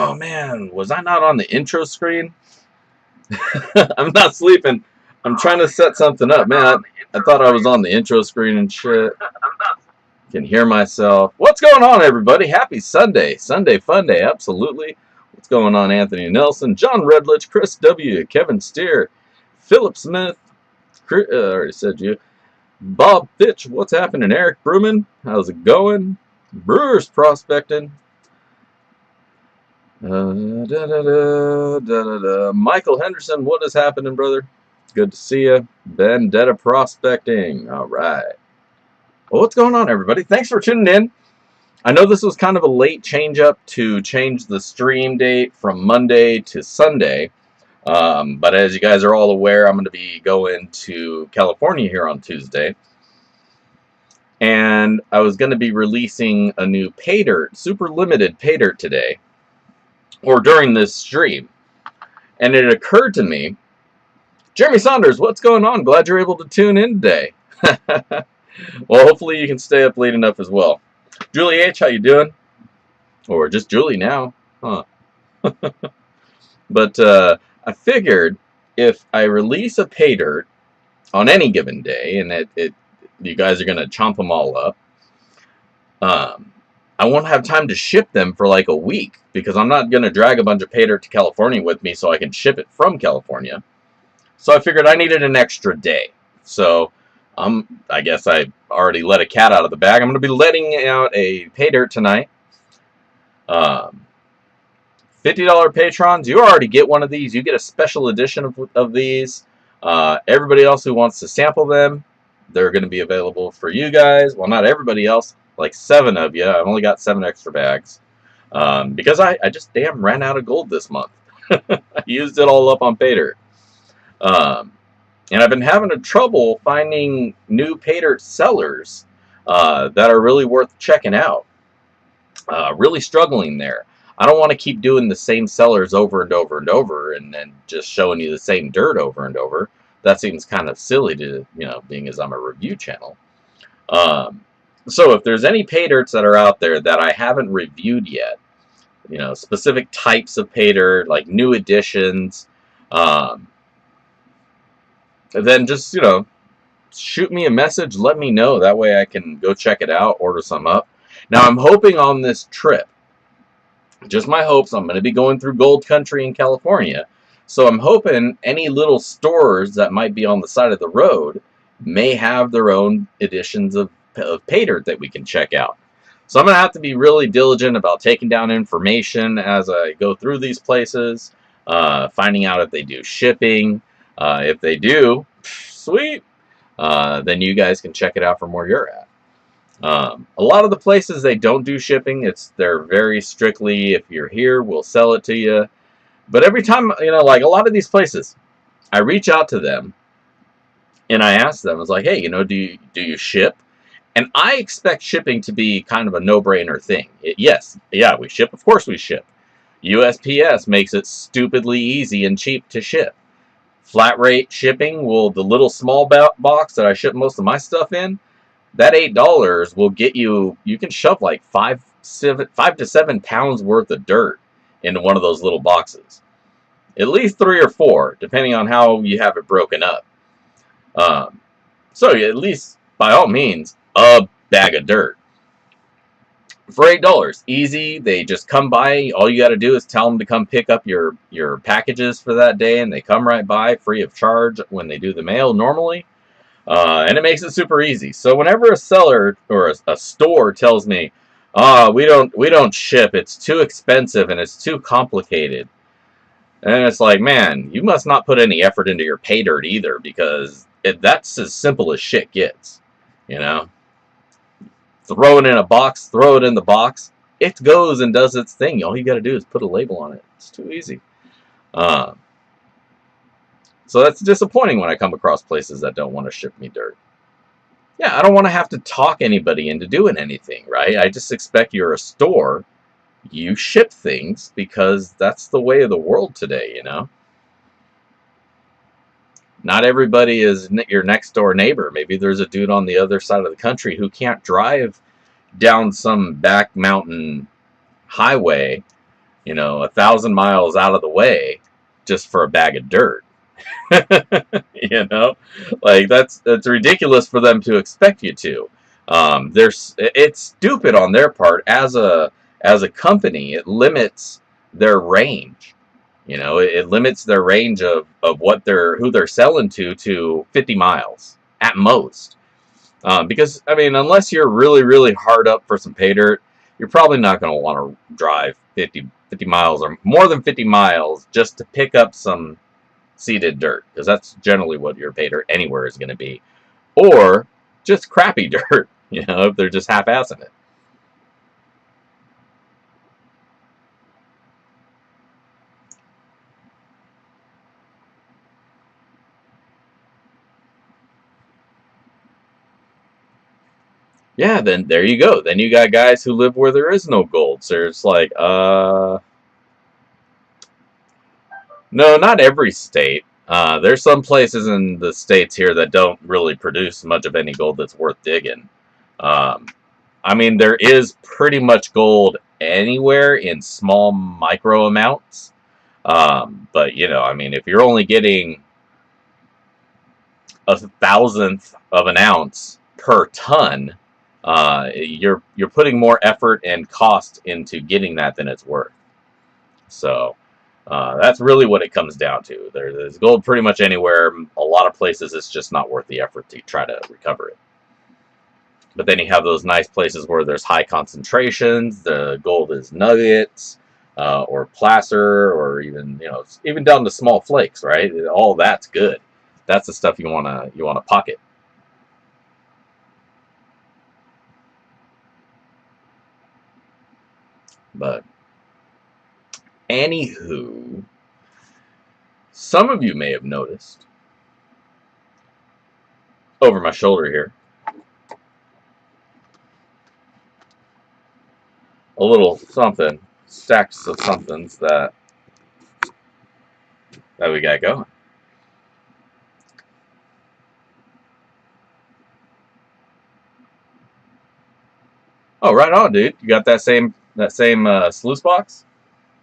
Oh man, was I not on the intro screen? I'm not sleeping. I'm trying to set something up, man. I thought I was on the intro screen and shit. Can hear myself. What's going on, everybody? Happy Sunday. Sunday fun day, absolutely. What's going on, Anthony Nelson, John Redlich, Chris W., Kevin Steer, Philip Smith, Chris, I already said you, Bob Fitch, what's happening, Eric Bruman, how's it going? Brewers prospecting. Michael Henderson, what is happening, brother? Good to see you. Vendetta prospecting. All right. Well, what's going on, everybody? Thanks for tuning in. I know this was kind of a late change up to change the stream date from Monday to Sunday. But as you guys are all aware, I'm going to be going to California here on Tuesday. And I was going to be releasing a new pay dirt, super limited pay dirt today, or during this stream. And it occurred to me, Jeremy Saunders, what's going on? Glad you're able to tune in today. Well, hopefully you can stay up late enough as well. Julie H., how you doing? Or just Julie now, huh? But I figured if I release a pay dirt on any given day, and you guys are going to chomp them all up, I won't have time to ship them for like a week, because I'm not going to drag a bunch of pay dirt to California with me so I can ship it from California. So I figured I needed an extra day. So I guess I already let a cat out of the bag. I'm going to be letting out a pay dirt tonight. $50 patrons, you already get one of these. You get a special edition of these. Everybody else who wants to sample them, they're going to be available for you guys. Well, not everybody else. Like 7 of you. I've only got 7 extra bags. Because I just damn ran out of gold this month. I used it all up on pay dirt. And I've been having trouble finding new pay dirt sellers that are really worth checking out. Really struggling there. I don't want to keep doing the same sellers over and over and over and then just showing you the same dirt over and over. That seems kind of silly to, being as I'm a review channel. So if there's any pay dirts that are out there that I haven't reviewed yet, specific types of pay dirt, like new additions, then just, shoot me a message, let me know. That way I can go check it out, order some up. Now I'm hoping on this trip, just my hopes, I'm going to be going through Gold Country in California. So I'm hoping any little stores that might be on the side of the road may have their own editions of pay dirt that we can check out. So I'm going to have to be really diligent about taking down information as I go through these places, finding out if they do shipping. If they do, sweet, then you guys can check it out from where you're at. A lot of the places they don't do shipping. They're very strictly, if you're here, we'll sell it to you. But every time, like a lot of these places, I reach out to them and I ask them, it's like, hey, do you ship? And I expect shipping to be kind of a no-brainer thing. Yes, yeah, we ship. Of course we ship. USPS makes it stupidly easy and cheap to ship. Flat rate shipping, the little small box that I ship most of my stuff in, that $8 will get you can shove like 5 to 7 pounds worth of dirt into one of those little boxes. At least 3 or 4, depending on how you have it broken up. So at least, by all means, a bag of dirt. For $8, easy. They just come by. All you got to do is tell them to come pick up your packages for that day, and they come right by free of charge when they do the mail normally. And it makes it super easy. So whenever a seller or a store tells me, we don't ship, it's too expensive and it's too complicated, and it's like, man, you must not put any effort into your pay dirt either, because that's as simple as shit gets. Throw it in a box, throw it in the box. It goes and does its thing. All you got to do is put a label on it. It's too easy. So that's disappointing when I come across places that don't want to ship me dirt. Yeah, I don't want to have to talk anybody into doing anything, right? I just expect you're a store. You ship things because that's the way of the world today, Not everybody is your next door neighbor. Maybe there's a dude on the other side of the country who can't drive down some back mountain highway you know, 1,000 miles out of the way just for a bag of dirt. You know, like that's ridiculous for them to expect you to. It's stupid on their part. As a company, it limits their range. You know, it limits their range of what who they're selling to 50 miles at most. Because I mean, unless you're really hard up for some pay dirt, you're probably not going to want to drive 50 miles or more than 50 miles just to pick up some seeded dirt, because that's generally what your pay dirt anywhere is going to be, or just crappy dirt, you know, if they're just half-assing it. Yeah, then there you go. Then you got guys who live where there is no gold. So it's like, no, not every state. There's some places in the states here that don't really produce much of any gold that's worth digging. I mean, there is pretty much gold anywhere in small micro amounts. But, you know, I mean, if you're only getting 1,000th of an ounce per ton, you're putting more effort and cost into getting that than it's worth. So that's really what it comes down to. There's gold pretty much anywhere. A lot of places it's just not worth the effort to try to recover it. But then you have those nice places where there's high concentrations. The gold is nuggets or placer, or even, you know, even down to small flakes, right? All that's good. That's the stuff you wanna pocket. But anywho, some of you may have noticed over my shoulder here a little something, stacks of somethings that we got going. Oh, right on, dude. You got that same sluice box?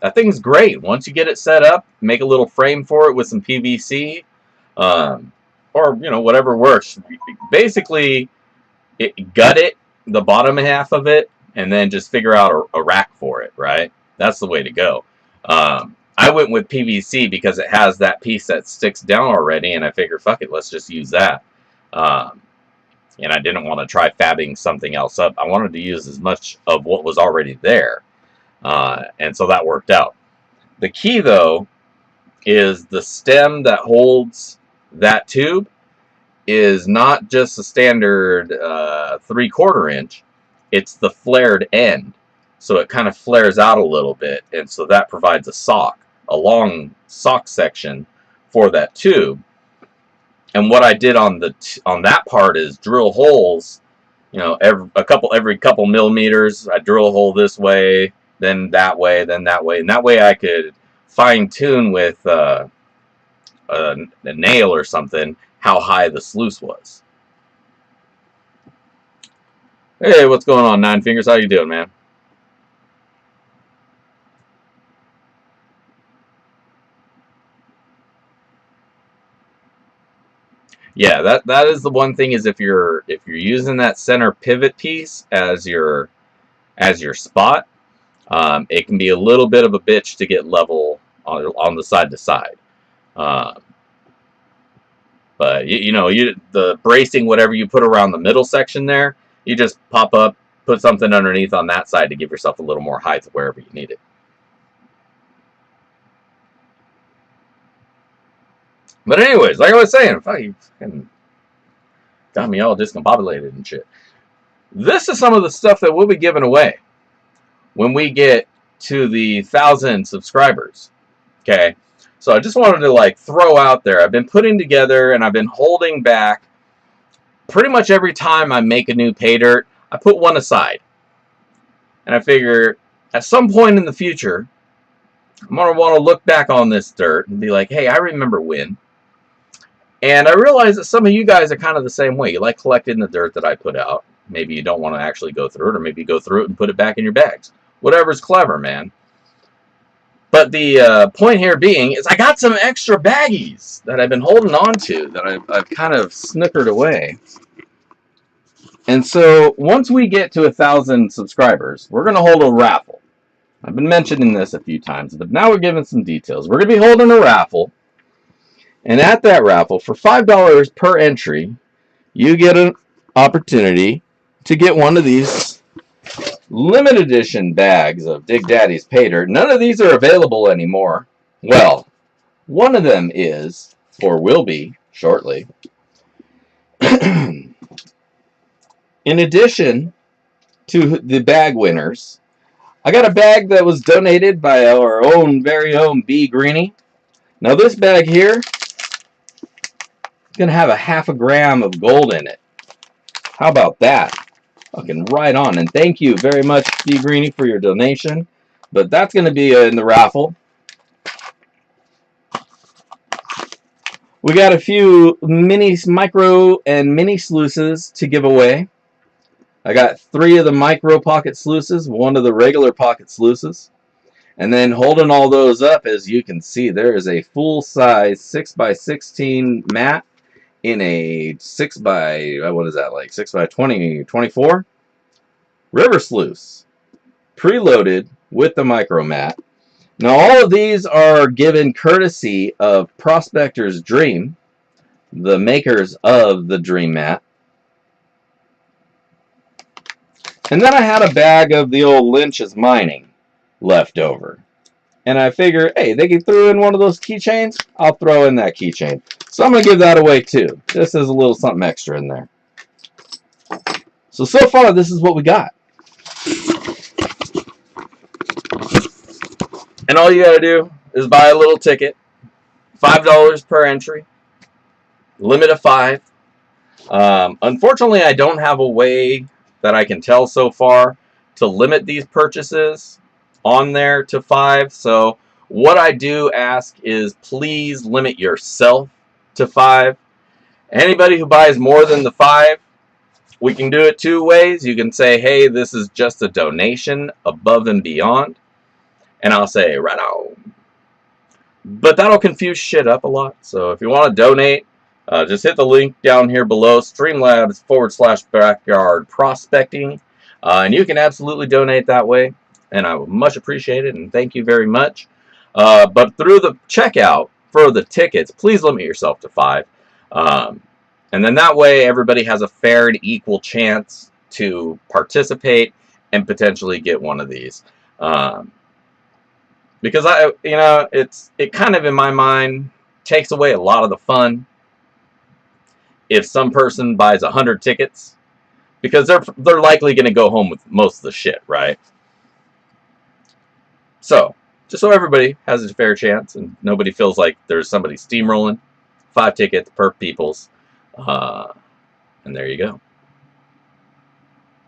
That thing's great. Once you get it set up, make a little frame for it with some PVC, or, you know, whatever works. Basically, gut it, the bottom half of it, and then just figure out a rack for it, right? That's the way to go. I went with PVC because it has that piece that sticks down already, and I figured, fuck it, let's just use that. And I didn't want to try fabbing something else up. I wanted to use as much of what was already there. And so that worked out. The key, though, is the stem that holds that tube is not just a standard 3/4 inch. It's the flared end. So it kind of flares out a little bit. And so that provides a long sock section for that tube. And what I did on that part is drill holes, you know, every couple millimeters. I drill a hole this way, then that way, then that way, and that way I could fine tune with a nail or something how high the sluice was. Hey, what's going on, Nine Fingers? How you doing, man? Yeah, that is the one thing, is if you're using that center pivot piece as your spot, it can be a little bit of a bitch to get level on the side to side. But you know, the bracing, whatever you put around the middle section there, you just pop up, put something underneath on that side to give yourself a little more height wherever you need it. But anyways, like I was saying, fucking got me all discombobulated and shit. This is some of the stuff that we'll be giving away when we get to the 1,000 subscribers. Okay, so I just wanted to like throw out there. I've been putting together and I've been holding back. Pretty much every time I make a new pay dirt, I put one aside, and I figure at some point in the future, I'm gonna want to look back on this dirt and be like, hey, I remember when. And I realize that some of you guys are kind of the same way. You like collecting the dirt that I put out. Maybe you don't want to actually go through it, or maybe you go through it and put it back in your bags. Whatever's clever, man. But the point here being is I got some extra baggies that I've been holding on to that I've kind of snookered away. And so once we get to 1,000 subscribers, we're going to hold a raffle. I've been mentioning this a few times, but now we're giving some details. We're going to be holding a raffle. And at that raffle, for $5 per entry, you get an opportunity to get one of these limited edition bags of Dig Daddy's Pay Dirt. None of these are available anymore. Well, one of them is, or will be shortly. In addition to the bag winners, I got a bag that was donated by our own very own B Greenie. Now this bag here is going to have a ½ gram of gold in it. How about that? Fucking right on. And thank you very much, B Greenie, for your donation. But that's going to be in the raffle. We got a few micro and mini sluices to give away. I got 3 of the micro pocket sluices, 1 of the regular pocket sluices. And then holding all those up, as you can see, there is a full-size 6x16 mat in a 6x, what is that, like 6x20, 24? River sluice, preloaded with the micro mat. Now all of these are given courtesy of Prospector's Dream, the makers of the Dream Mat. And then I had a bag of the old Lynch's Mining left over. And I figure, hey, they can throw in one of those keychains, I'll throw in that keychain. So I'm going to give that away too. This is a little something extra in there. So far, this is what we got. And all you got to do is buy a little ticket. $5 per entry. Limit of 5. Unfortunately, I don't have a way that I can tell so far to limit these purchases on there to 5. So what I do ask is please limit yourself to 5. Anybody who buys more than the 5, we can do it 2 ways. You can say, hey, this is just a donation above and beyond. And I'll say, right on. But that'll confuse shit up a lot. So if you want to donate, just hit the link down here below, Streamlabs/backyard prospecting. And you can absolutely donate that way. And I will much appreciate it. And thank you very much. But through the checkout for the tickets, please limit yourself to 5. And then that way everybody has a fair and equal chance to participate and potentially get one of these. Because it kind of, in my mind, takes away a lot of the fun if some person buys 100 tickets, because they're likely going to go home with most of the shit, right? So just so everybody has a fair chance and nobody feels like there's somebody steamrolling, 5 tickets per people's, and there you go.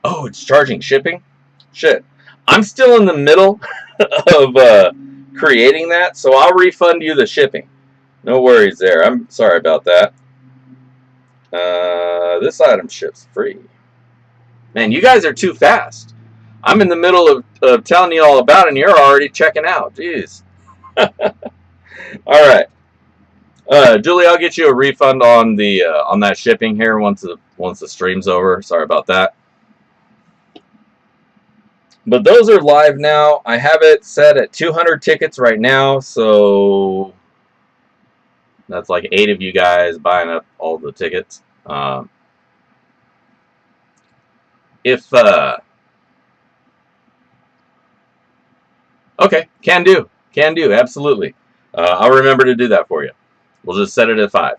Oh, it's charging shipping? Shit. I'm still in the middle of creating that, so I'll refund you the shipping. No worries there. I'm sorry about that. This item ships free. Man, you guys are too fast. I'm in the middle of telling you all about it, and you're already checking out. Jeez. All right. Julie, I'll get you a refund on the on that shipping here once the stream's over. Sorry about that. But those are live now. I have it set at 200 tickets right now, so that's like 8 of you guys buying up all the tickets. Okay, can do, absolutely. I'll remember to do that for you. We'll just set it at 5.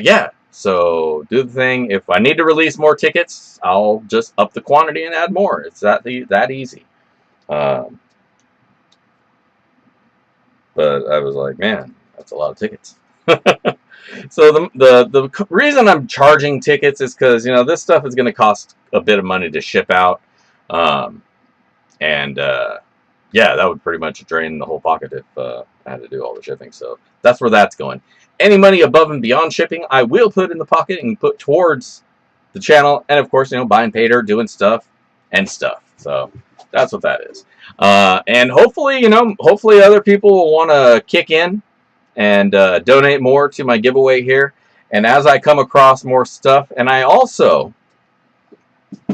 Yeah. So do the thing. If I need to release more tickets, I'll just up the quantity and add more. It's that easy. But I was like, man, that's a lot of tickets. So the reason I'm charging tickets is because this stuff is going to cost a bit of money to ship out, yeah, that would pretty much drain the whole pocket if I had to do all the shipping. So that's where that's going. Any money above and beyond shipping, I will put in the pocket and put towards the channel. And of course, buying pay dirt, doing stuff and stuff. So That's what that is. And hopefully, you know, hopefully other people will want to kick in and donate more to my giveaway here. And as I come across more stuff, and I also,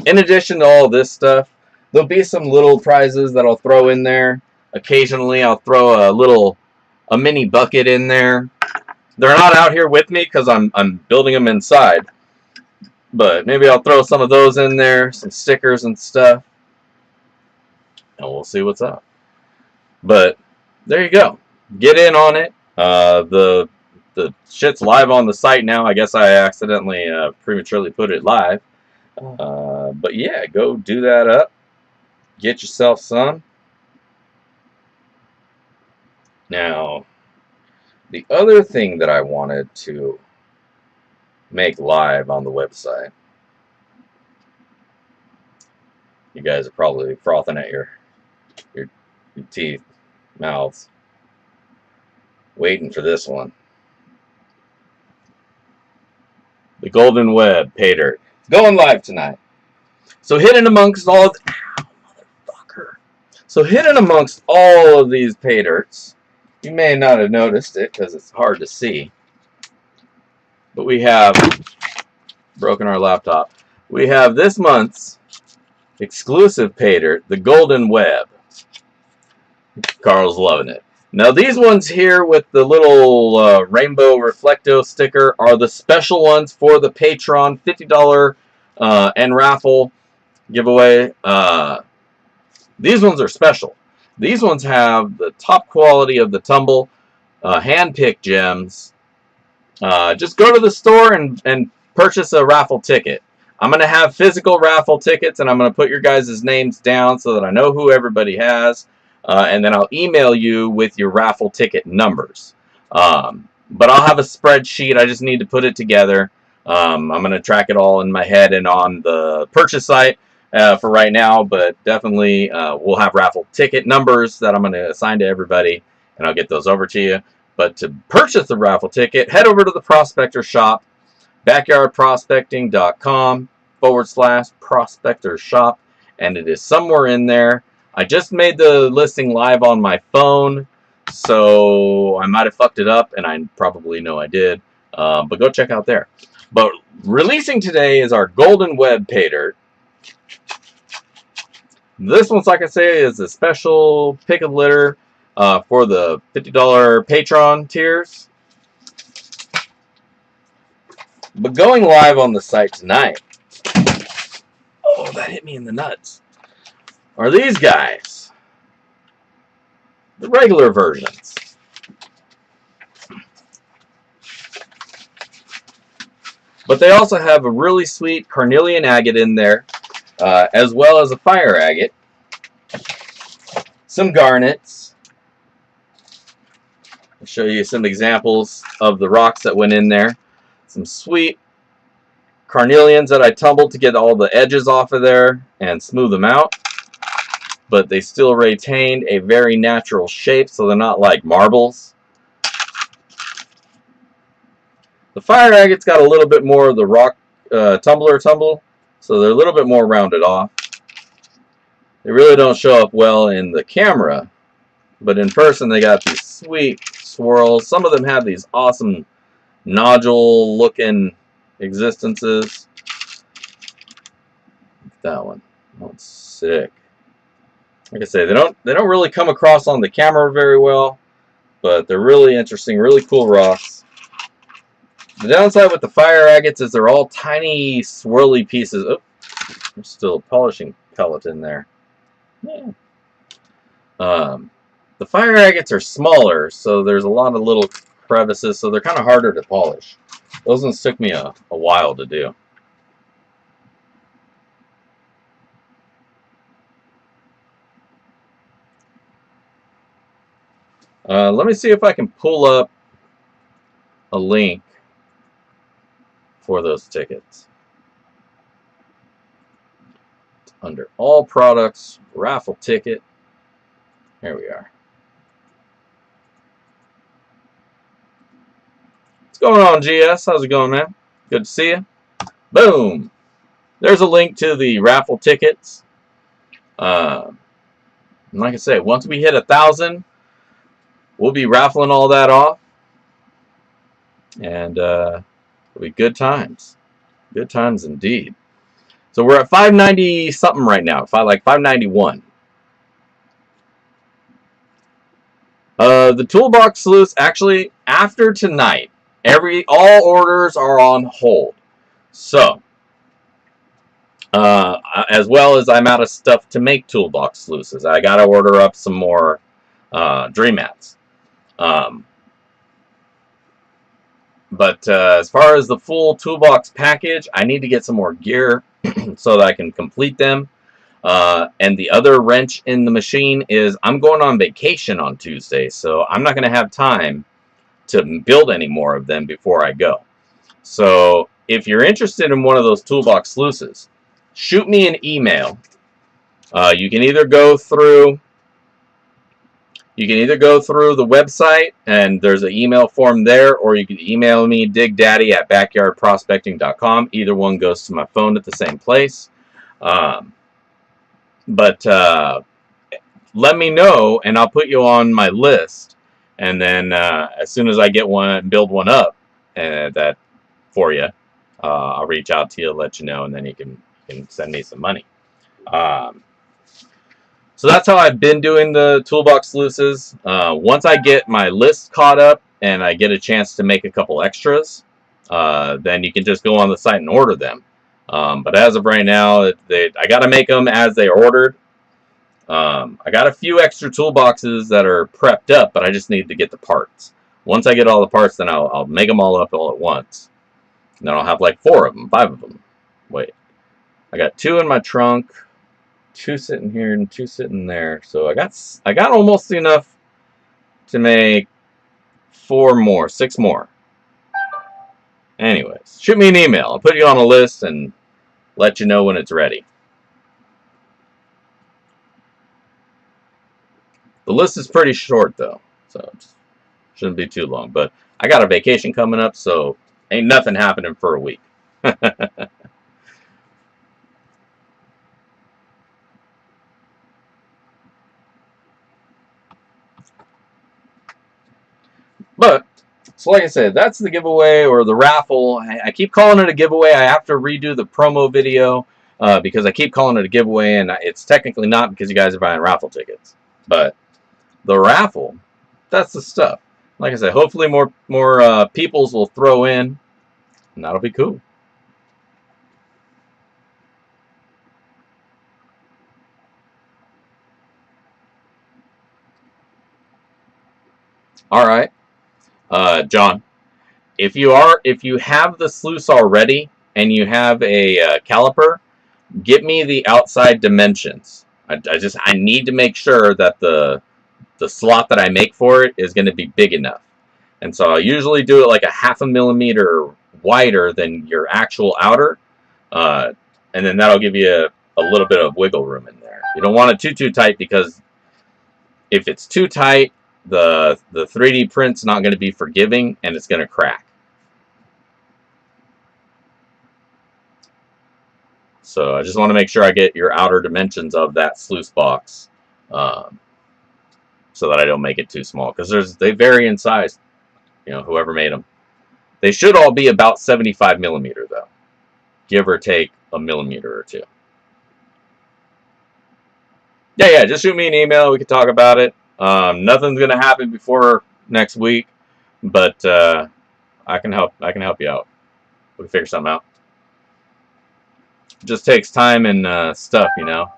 in addition to all this stuff, there'll be some little prizes that I'll throw in there. Occasionally, I'll throw a mini bucket in there. They're not out here with me because I'm building them inside. But maybe I'll throw some of those in there, some stickers and stuff, and we'll see what's up. But there you go. Get in on it. The shit's live on the site now. I guess I accidentally prematurely put it live. But yeah, go do that up. Get yourself some. Now, the other thing that I wanted to make live on the website. You guys are probably frothing at your teeth, mouths, waiting for this one. The Golden Web pay dirt. It's going live tonight. So hidden amongst all of hidden amongst all of these pay dirts, you may not have noticed it because it's hard to see. But we have broken our laptop. We have this month's exclusive pay dirt, the Golden Web. Carl's loving it. Now these ones here with the little rainbow reflecto sticker are the special ones for the Patreon $50 and raffle giveaway. These ones are special. These ones have the top quality of the tumble, hand-picked gems. Just go to the store and purchase a raffle ticket. I'm going to have physical raffle tickets, and I'm going to put your guys' names down so that I know who everybody has. And then I'll email you with your raffle ticket numbers. But I'll have a spreadsheet. I just need to put it together. I'm going to track it all in my head and on the purchase site for right now. But definitely we'll have raffle ticket numbers that I'm going to assign to everybody. And I'll get those over to you. But to purchase the raffle ticket, head over to the Prospector Shop, backyardprospecting.com/prospector shop. And it is somewhere in there. I just made the listing live on my phone, so I might have fucked it up, and I probably know I did. But go check out there. But releasing today is our Golden Web pay dirt. This one's, like I say, is a special pick of litter for the $50 Patreon tiers. But going live on the site tonight, oh, that hit me in the nuts, are these guys. The regular versions. But they also have a really sweet carnelian agate in there, as well as a fire agate. Some garnets. I'll show you some examples of the rocks that went in there. Some sweet carnelians that I tumbled to get all the edges off of there and smooth them out. But they still retained a very natural shape, so they're not like marbles. The fire agate's got a little bit more of the rock tumbler tumble, so they're a little bit more rounded off. They really don't show up well in the camera, but in person they got these sweet swirls. Some of them have these awesome nodule-looking existences. That one, that's sick. Like I say, they don't really come across on the camera very well, but they're really interesting, really cool rocks. The downside with the fire agates is they're all tiny, swirly pieces. Oh, there's still a polishing pellet in there. Yeah. The fire agates are smaller, so there's a lot of little crevices, so they're kind of harder to polish. Those ones took me a while to do. Let me see if I can pull up a link for those tickets. Under all products, raffle ticket. Here we are. What's going on, GS? How's it going, man? Good to see you. Boom. There's a link to the raffle tickets. And like I say, once we hit 1,000, we'll be raffling all that off. And it'll be good times. Good times indeed. So we're at 590 something right now. Like 591. The toolbox sleuths, actually, after tonight, all orders are on hold. So, as well as I'm out of stuff to make toolbox sleuths. I got to order up some more dream mats. But as far as the full toolbox package, I need to get some more gear so that I can complete them. And the other wrench in the machine is I'm going on vacation on Tuesday, so I'm not going to have time to build any more of them before I go. So if you're interested in one of those toolbox sluices, shoot me an email. You can either go through the website, and there's an email form there, or you can email me, digdaddy@backyardprospecting.com. Either one goes to my phone at the same place. But let me know, and I'll put you on my list. And then as soon as I get one, build one up that for you, I'll reach out to you, let you know, and then you can send me some money. So that's how I've been doing the toolbox sluices. Once I get my list caught up and I get a chance to make a couple extras, then you can just go on the site and order them. But as of right now, I got to make them as they are ordered. I got a few extra toolboxes that are prepped up, but I just need to get the parts. Once I get all the parts, then I'll make them all up all at once. And then I'll have like 4 of them, 5 of them. Wait, I got 2 in my trunk, 2 sitting here, and 2 sitting there. So I got almost enough to make 6 more. Anyways, shoot me an email. I'll put you on a list and let you know when it's ready. The list is pretty short, though, so it shouldn't be too long. But I got a vacation coming up, so ain't nothing happening for a week. But, so like I said, that's the giveaway or the raffle. I keep calling it a giveaway. I have to redo the promo video because I keep calling it a giveaway, and it's technically not because you guys are buying raffle tickets. But the raffle, that's the stuff. Like I said, hopefully more peoples will throw in, and that'll be cool. All right, John. If you have the sluice already and you have a caliper, get me the outside dimensions. I need to make sure that the slot that I make for it is going to be big enough. And so I usually do it like a 0.5 millimeter wider than your actual outer. And then that'll give you a little bit of wiggle room in there. You don't want it too tight, because if it's too tight, the 3D print's not going to be forgiving and it's going to crack. So I just want to make sure I get your outer dimensions of that sluice box, so that I don't make it too small, because they vary in size. You know, whoever made them, they should all be about 75 millimeter though, give or take a millimeter or 2. Yeah, just shoot me an email. We can talk about it. Nothing's gonna happen before next week, but I can help you out. We can figure something out. It just takes time and stuff, you know.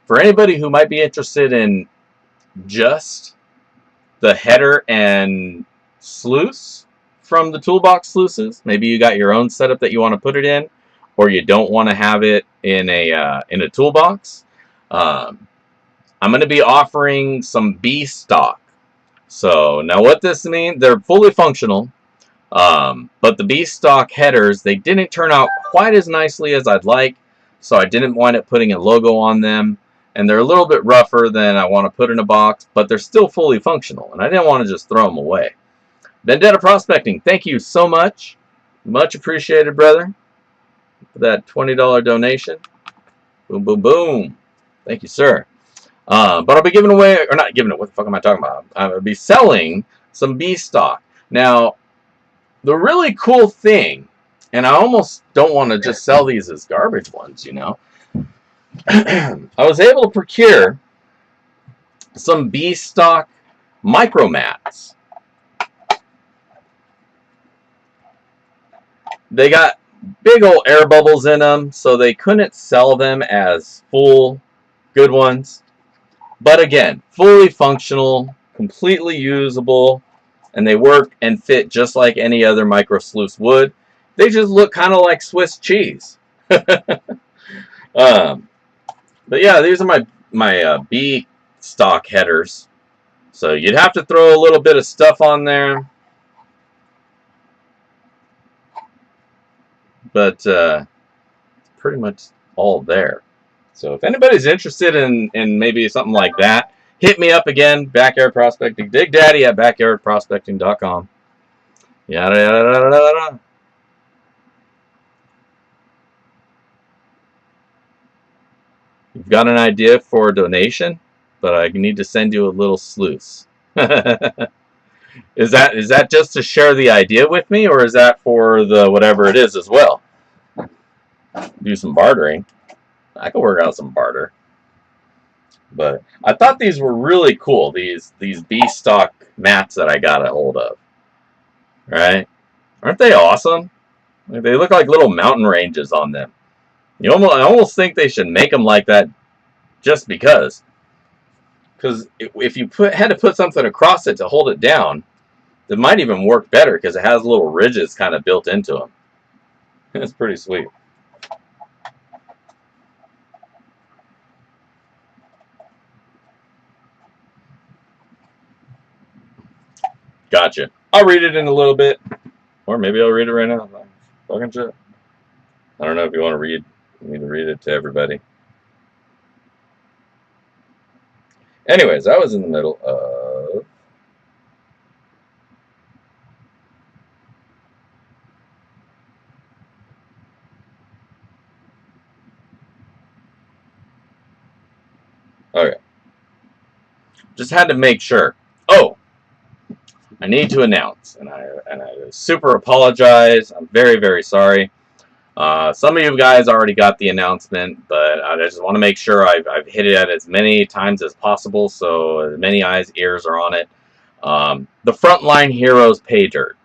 For anybody who might be interested in just the header and sluice from the toolbox sluices, maybe you got your own setup that you want to put it in, or you don't want to have it in a toolbox. I'm going to be offering some B stock. So now what this means, they're fully functional, but the B stock headers, they didn't turn out quite as nicely as I'd like, so I didn't wind up putting a logo on them, and they're a little bit rougher than I want to put in a box, but they're still fully functional, and I didn't want to just throw them away. Vendetta Prospecting, thank you so much. Much appreciated, brother, for that $20 donation. Boom, boom, boom. Thank you, sir. But I'll be giving away, or not giving it, what the fuck am I talking about? I'll be selling some bee stock. Now, the really cool thing, and I almost don't want to just sell these as garbage ones, you know. I was able to procure some bee stock micro mats. They got big old air bubbles in them, so they couldn't sell them as full good ones. But again, fully functional, completely usable, and they work and fit just like any other micro sluice would. They just look kind of like Swiss cheese. But yeah, these are my bee stock headers. So you'd have to throw a little bit of stuff on there. But pretty much all there. So if anybody's interested in maybe something like that, hit me up again, Backyard Prospecting. Dig Daddy at backyardprospecting.com. Yada, yada, yada, yada. You've got an idea for a donation, but I need to send you a little sluice. Is that just to share the idea with me, or is that for the whatever it is as well? Do some bartering. I could work out some barter. But I thought these were really cool. These bee stock mats that I got a hold of. Right? Aren't they awesome? They look like little mountain ranges on them. I almost think they should make them like that just because. Because if you had to put something across it to hold it down, it might even work better because it has little ridges kind of built into them. It's pretty sweet. Gotcha. I'll read it in a little bit. Or maybe I'll read it right now. Fucking shit. I don't know if you want to read me to read it to everybody. Anyways, I was in the middle of okay. Just had to make sure. Oh, I need to announce, and I super apologize. I'm very, very sorry. Some of you guys already got the announcement, but I just want to make sure I've hit it at as many times as possible, so as many eyes, ears are on it. The Frontline Heroes pay dirt.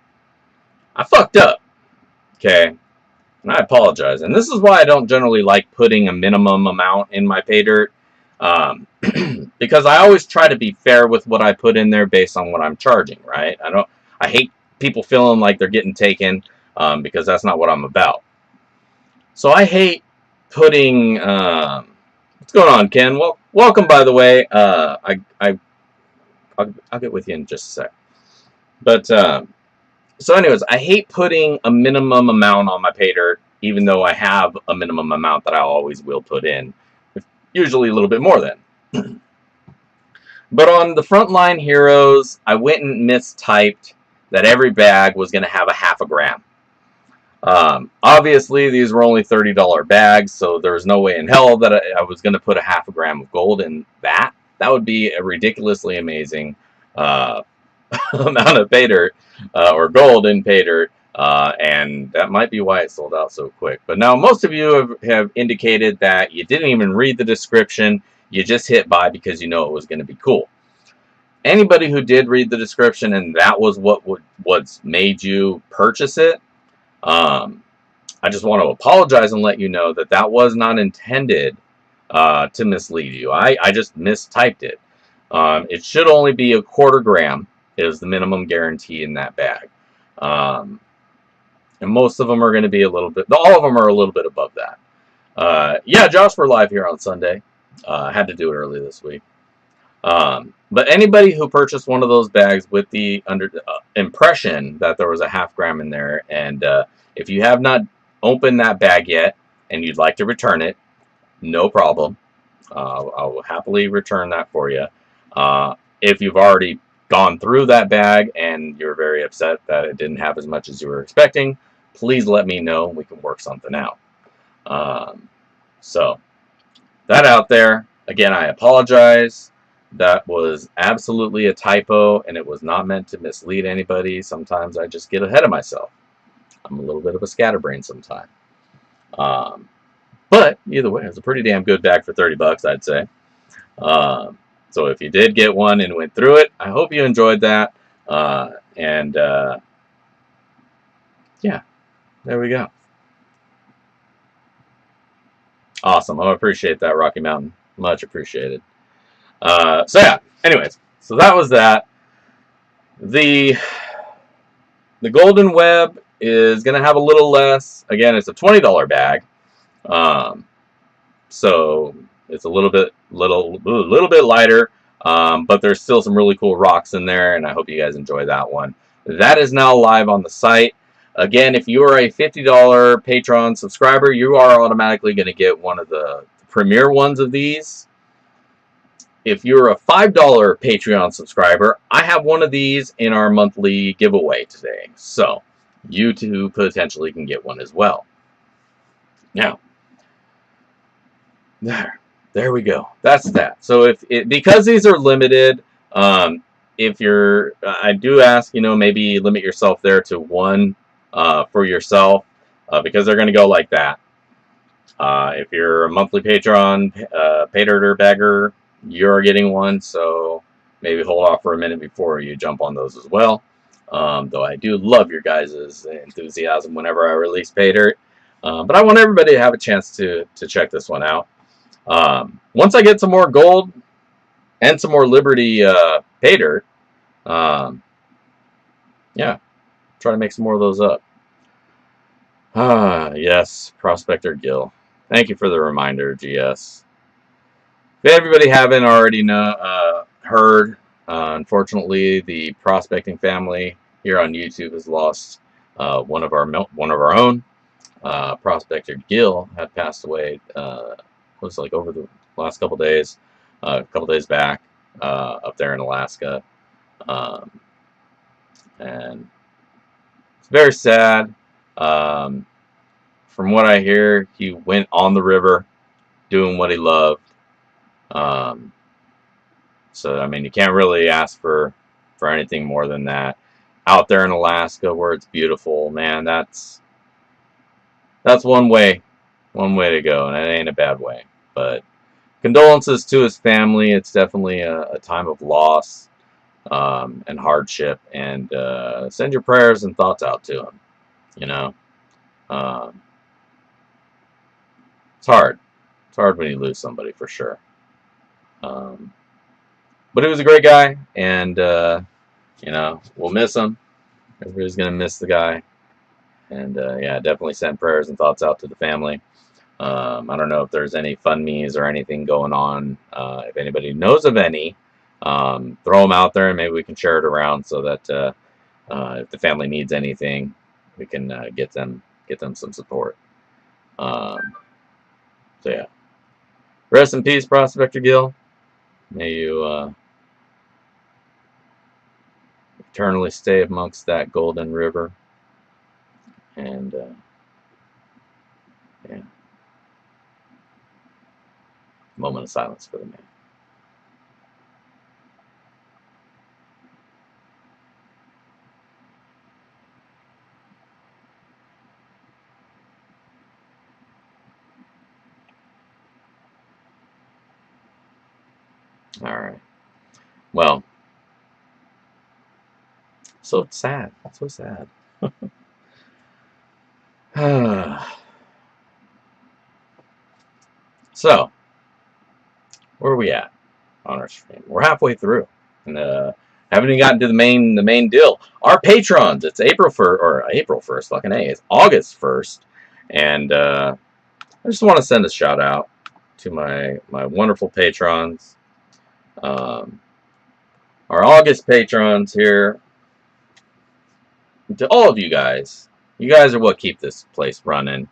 I fucked up, okay, and I apologize. And this is why I don't generally like putting a minimum amount in my pay dirt, because I always try to be fair with what I put in there based on what I'm charging, right? I hate people feeling like they're getting taken, because that's not what I'm about. So I hate putting, what's going on, Ken? Well, welcome, by the way. I'll get with you in just a sec. But, so anyways, I hate putting a minimum amount on my pay dirt, even though I have a minimum amount that I always will put in. Usually a little bit more than. But on the Frontline Heroes, I went and mistyped that every bag was going to have a half a gram. Obviously, these were only $30 bags, so there was no way in hell that I was going to put a half a gram of gold in that. That would be a ridiculously amazing amount of pay dirt, or gold in pay dirt, and that might be why it sold out so quick. But now most of you have indicated that you didn't even read the description, you just hit buy because you know it was going to be cool. Anybody who did read the description and that was what's made you purchase it, I just want to apologize and let you know that that was not intended to mislead you. I just mistyped it. It should only be a quarter gram is the minimum guarantee in that bag. And most of them are going to be a little bit, all of them are a little bit above that. Yeah, Josh, we're live here on Sunday. I had to do it early this week. But anybody who purchased one of those bags with the impression that there was a half gram in there, and if you have not opened that bag yet and you'd like to return it, no problem. I will happily return that for you. If you've already gone through that bag and you're very upset that it didn't have as much as you were expecting, please let me know and we can work something out. So that out there. Again, I apologize. That was absolutely a typo, and it was not meant to mislead anybody. Sometimes I just get ahead of myself. I'm a little bit of a scatterbrain sometimes. But either way, it's a pretty damn good bag for 30 bucks, I'd say. So if you did get one and went through it, I hope you enjoyed that. Yeah, there we go. Awesome. I appreciate that, Rocky Mountain. Much appreciated. So yeah, anyways, so that was that. The Golden Web is going to have a little less. Again, it's a $20 bag. So it's a little bit lighter, but there's still some really cool rocks in there, and I hope you guys enjoy that one. That is now live on the site. Again, if you are a $50 Patreon subscriber, you are automatically going to get one of the premier ones of these. If you're a $5 Patreon subscriber, I have one of these in our monthly giveaway today. So you too potentially can get one as well. Now, there we go. That's that. So because these are limited, if you're, I do ask, maybe limit yourself there to one for yourself, because they're going to go like that. If you're a monthly Patreon, Pater or Bagger, you're getting one, so maybe hold off for a minute before you jump on those as well. Though I do love your guys' enthusiasm whenever I release Pater. But I want everybody to have a chance to check this one out. Once I get some more gold and some more Liberty Pater, yeah, try to make some more of those up. Yes, Prospector Gil. Thank you for the reminder, GS. If everybody haven't already heard, unfortunately, the prospecting family here on YouTube has lost one of our own. Prospector Gil had passed away. Was like over the last couple days, a couple days back, up there in Alaska, and it's very sad. From what I hear, he went on the river doing what he loved. So I mean, you can't really ask for anything more than that. Out there in Alaska, where it's beautiful, man, that's one way to go, and it ain't a bad way. But condolences to his family. It's definitely a time of loss and hardship, and send your prayers and thoughts out to him. It's hard. It's hard when you lose somebody, for sure. But he was a great guy, and we'll miss him. Everybody's gonna miss the guy, and yeah, definitely send prayers and thoughts out to the family. I don't know if there's any FundMes or anything going on. If anybody knows of any, throw them out there, and maybe we can share it around so that if the family needs anything, we can get them some support. So yeah, rest in peace, Prospector Gil. May you eternally stay amongst that golden river. And yeah, moment of silence for the man. All right. Well, so sad. So sad. So, where are we at on our stream? We're halfway through, and haven't even gotten to the main deal. Our patrons. It's April 1st. Fucking A. It's August 1st, and I just want to send a shout out to my wonderful patrons. Our August patrons here. To all of you guys are what keep this place running.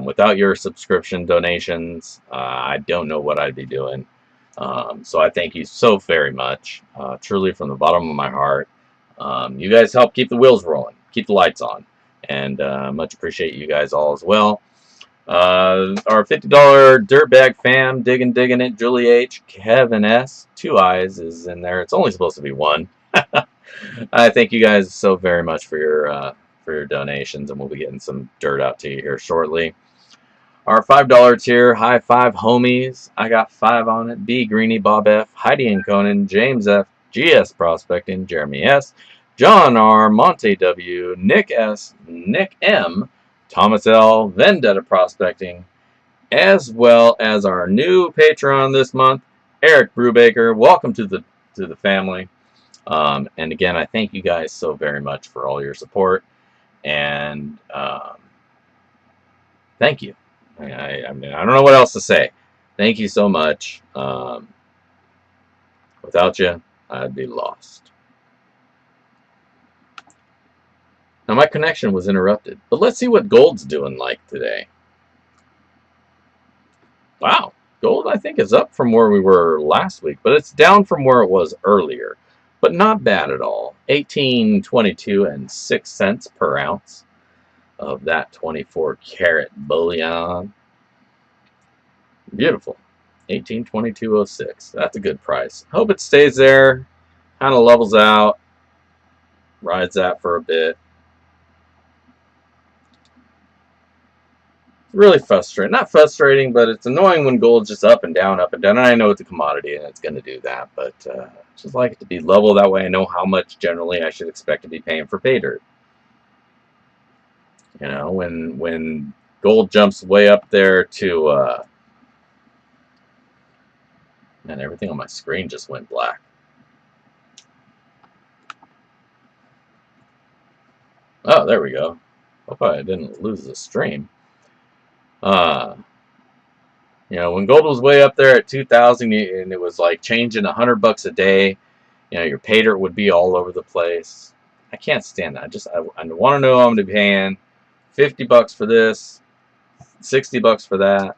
Without your subscription donations, I don't know what I'd be doing. So I thank you so very much, truly from the bottom of my heart. You guys help keep the wheels rolling, keep the lights on, and much appreciate you guys all as well. Our $50 Dirtbag fam, digging it, Julie H, Kevin S, 2 eyes is in there. It's only supposed to be 1. I thank you guys so very much for your donations, and we'll be getting some dirt out to you here shortly. Our $5 tier, high 5 homies. I got 5 on it. B, Greeny, Bob F, Heidi and Conan, James F, GS Prospecting, Jeremy S, John R, Monte W, Nick S, Nick M, Thomas L, Vendetta Prospecting, as well as our new patron this month, Eric Brubaker. Welcome to the family. And again, I thank you guys so very much for all your support, and thank you. I mean, I don't know what else to say. Thank you so much. Without you, I'd be lost. Now, my connection was interrupted, but let's see what gold's doing like today. Wow, gold, I think, is up from where we were last week, but it's down from where it was earlier. But not bad at all. $18.22 and 6 cents per ounce of that 24-karat bullion. Beautiful. 18.2206. That's a good price. Hope it stays there. Kind of levels out. Rides that for a bit. Really frustrating. Not frustrating, but it's annoying when gold's just up and down, up and down. And I know it's a commodity and it's going to do that, but just like it to be level. That way I know how much generally I should expect to be paying for pay dirt. You know, when gold jumps way up there to and everything on my screen just went black. Oh, there we go. Hope I didn't lose the stream. You know, when gold was way up there at 2,000 and it was like changing $100 a day, you know, your pay dirt would be all over the place. I can't stand that. I want to know I'm going to be paying $50 for this, $60 for that,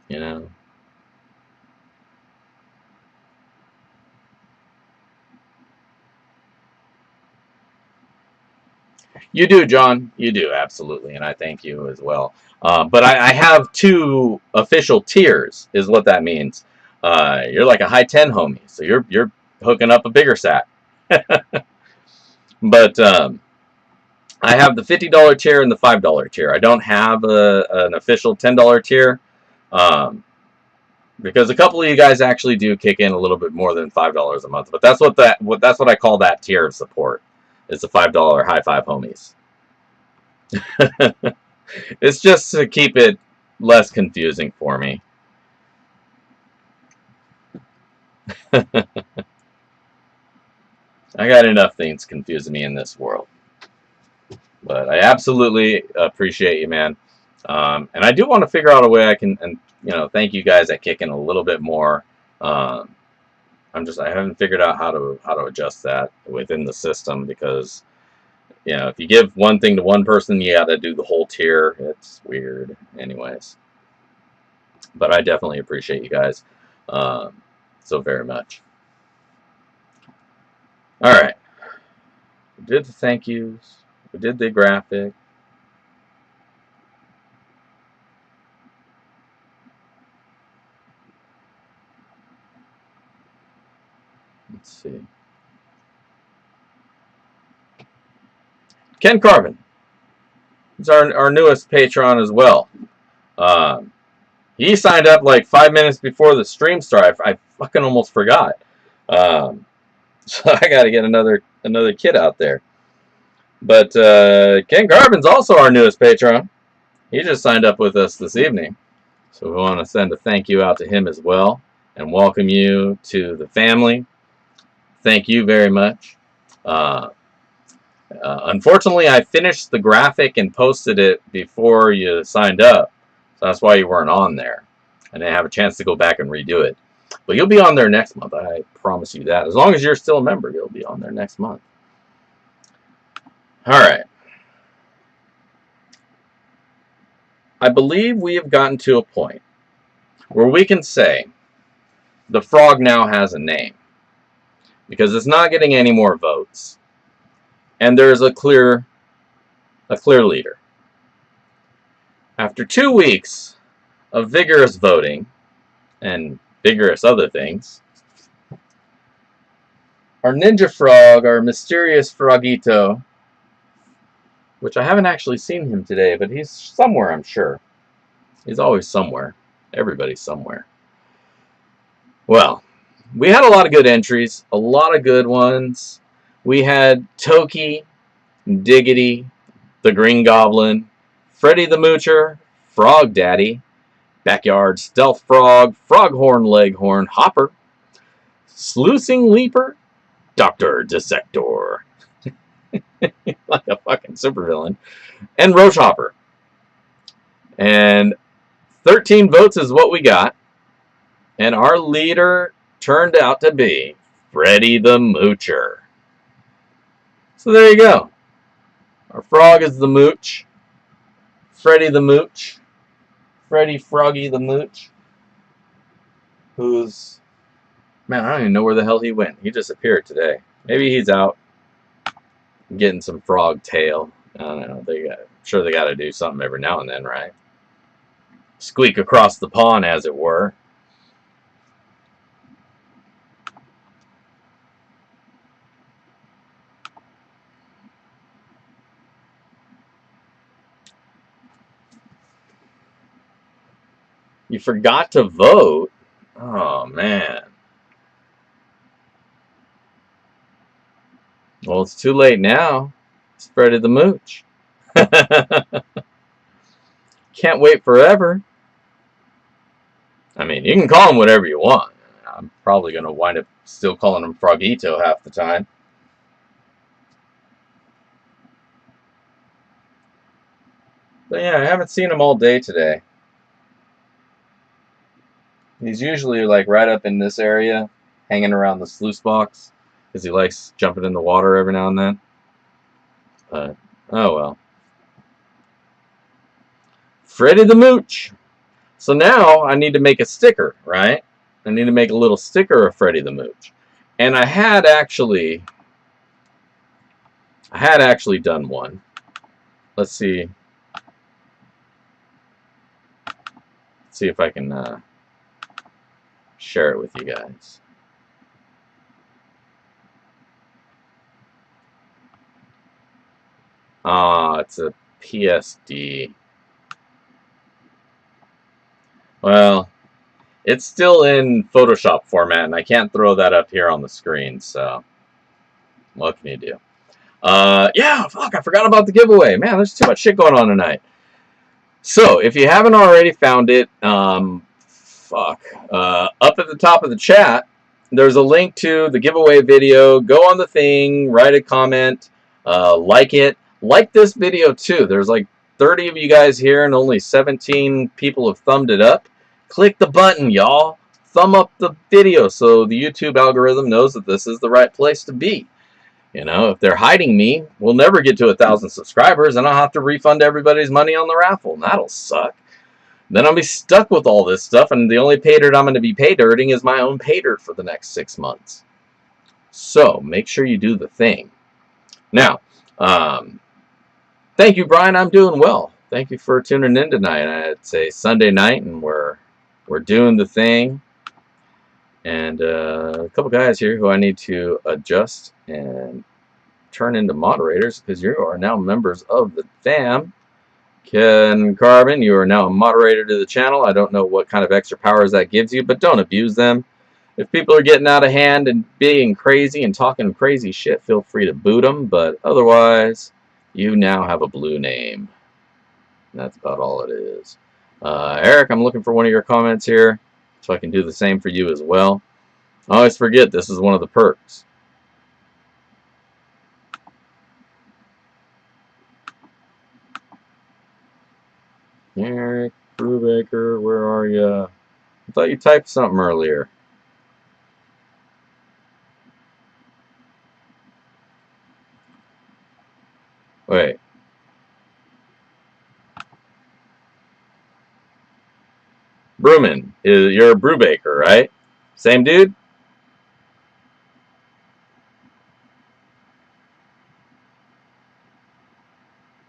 you know. You do, John. You do, absolutely, and I thank you as well. But I have 2 official tiers, is what that means. You're like a high 10 homie, so you're hooking up a bigger sack. But I have the $50 tier and the $5 tier. I don't have an official $10 tier, because a couple of you guys actually do kick in a little bit more than $5 a month. But that's what I call that tier of support. It's the $5 high 5 homies. It's just to keep it less confusing for me. I got enough things confusing me in this world. But I absolutely appreciate you, man. And I do want to figure out a way I can, and you know, thank you guys that kick in a little bit more. I haven't figured out how to adjust that within the system, because you know, if you give one thing to one person, you got to do the whole tier. It's weird, anyways. But I definitely appreciate you guys so very much. All right, we did the thank yous. We did the graphic. Let's see. Ken Carvin. He's our newest patron as well. He signed up like 5 minutes before the stream started. I fucking almost forgot. So I got to get another kid out there. But Ken Carvin's also our newest patron. He just signed up with us this evening. So we want to send a thank you out to him as well and welcome you to the family. Thank you very much. Unfortunately, I finished the graphic and posted it before you signed up. So that's why you weren't on there. I didn't have a chance to go back and redo it. But you'll be on there next month. I promise you that. As long as you're still a member, you'll be on there next month. All right. I believe we have gotten to a point where we can say the frog now has a name, because it's not getting any more votes, and there's a clear leader. After 2 weeks of vigorous voting and vigorous other things, our ninja frog, our mysterious frogito, which I haven't actually seen him today, but he's somewhere, I'm sure. He's always somewhere. Everybody's somewhere. Well, we had a lot of good entries, a lot of good ones. We had Toki, Diggity, the Green Goblin, Freddy the Moocher, Frog Daddy, Backyard Stealth Frog, Froghorn Leghorn, Hopper, Sluicing Leaper, Dr. Dissector, like a fucking supervillain, and Roach Hopper. And 13 votes is what we got. And our leader turned out to be Freddy the Moocher. So there you go. Our frog is the Mooch. Freddy the Mooch. Freddy Froggy the Mooch. Who's... Man, I don't even know where the hell he went. He disappeared today. Maybe he's out getting some frog tail. I don't know. I'm sure they got to do something every now and then, right? Squeak across the pond, as it were. You forgot to vote? Oh, man. Well, it's too late now. It's Freddy the Mooch. Can't wait forever. I mean, you can call him whatever you want. I'm probably going to wind up still calling him Frogito half the time. But yeah, I haven't seen him all day today. He's usually like right up in this area, hanging around the sluice box, because he likes jumping in the water every now and then. Oh well. Freddy the Mooch. So now I need to make a sticker, right? I need to make a little sticker of Freddy the Mooch. And I had actually done one. Let's see. See if I can share it with you guys. It's a PSD. Well, it's still in Photoshop format, and I can't throw that up here on the screen, so what can you do? Yeah, fuck, I forgot about the giveaway. Man, there's too much shit going on tonight. So, if you haven't already found it, up at the top of the chat, there's a link to the giveaway video. Go on the thing, write a comment, like it. Like this video, too. There's like 30 of you guys here, and only 17 people have thumbed it up. Click the button, y'all. Thumb up the video so the YouTube algorithm knows that this is the right place to be. You know, if they're hiding me, we'll never get to 1,000 subscribers, and I'll have to refund everybody's money on the raffle, and that'll suck. Then I'll be stuck with all this stuff, and the only pay dirt I'm going to be pay dirting is my own pay dirt for the next 6 months. So, make sure you do the thing. Now, thank you, Brian. I'm doing well. Thank you for tuning in tonight. It's a Sunday night, and we're doing the thing. And a couple guys here who I need to adjust and turn into moderators, because you are now members of the fam. Ken Carbon, you are now a moderator to the channel. I don't know what kind of extra powers that gives you, but don't abuse them. If people are getting out of hand and being crazy and talking crazy shit, feel free to boot them, but otherwise, you now have a blue name. And that's about all it is. Eric, I'm looking for one of your comments here, so I can do the same for you as well. I always forget this is one of the perks. Eric Brubaker, where are you? I thought you typed something earlier. Wait. Brewman, you're a Brubaker, right? Same dude?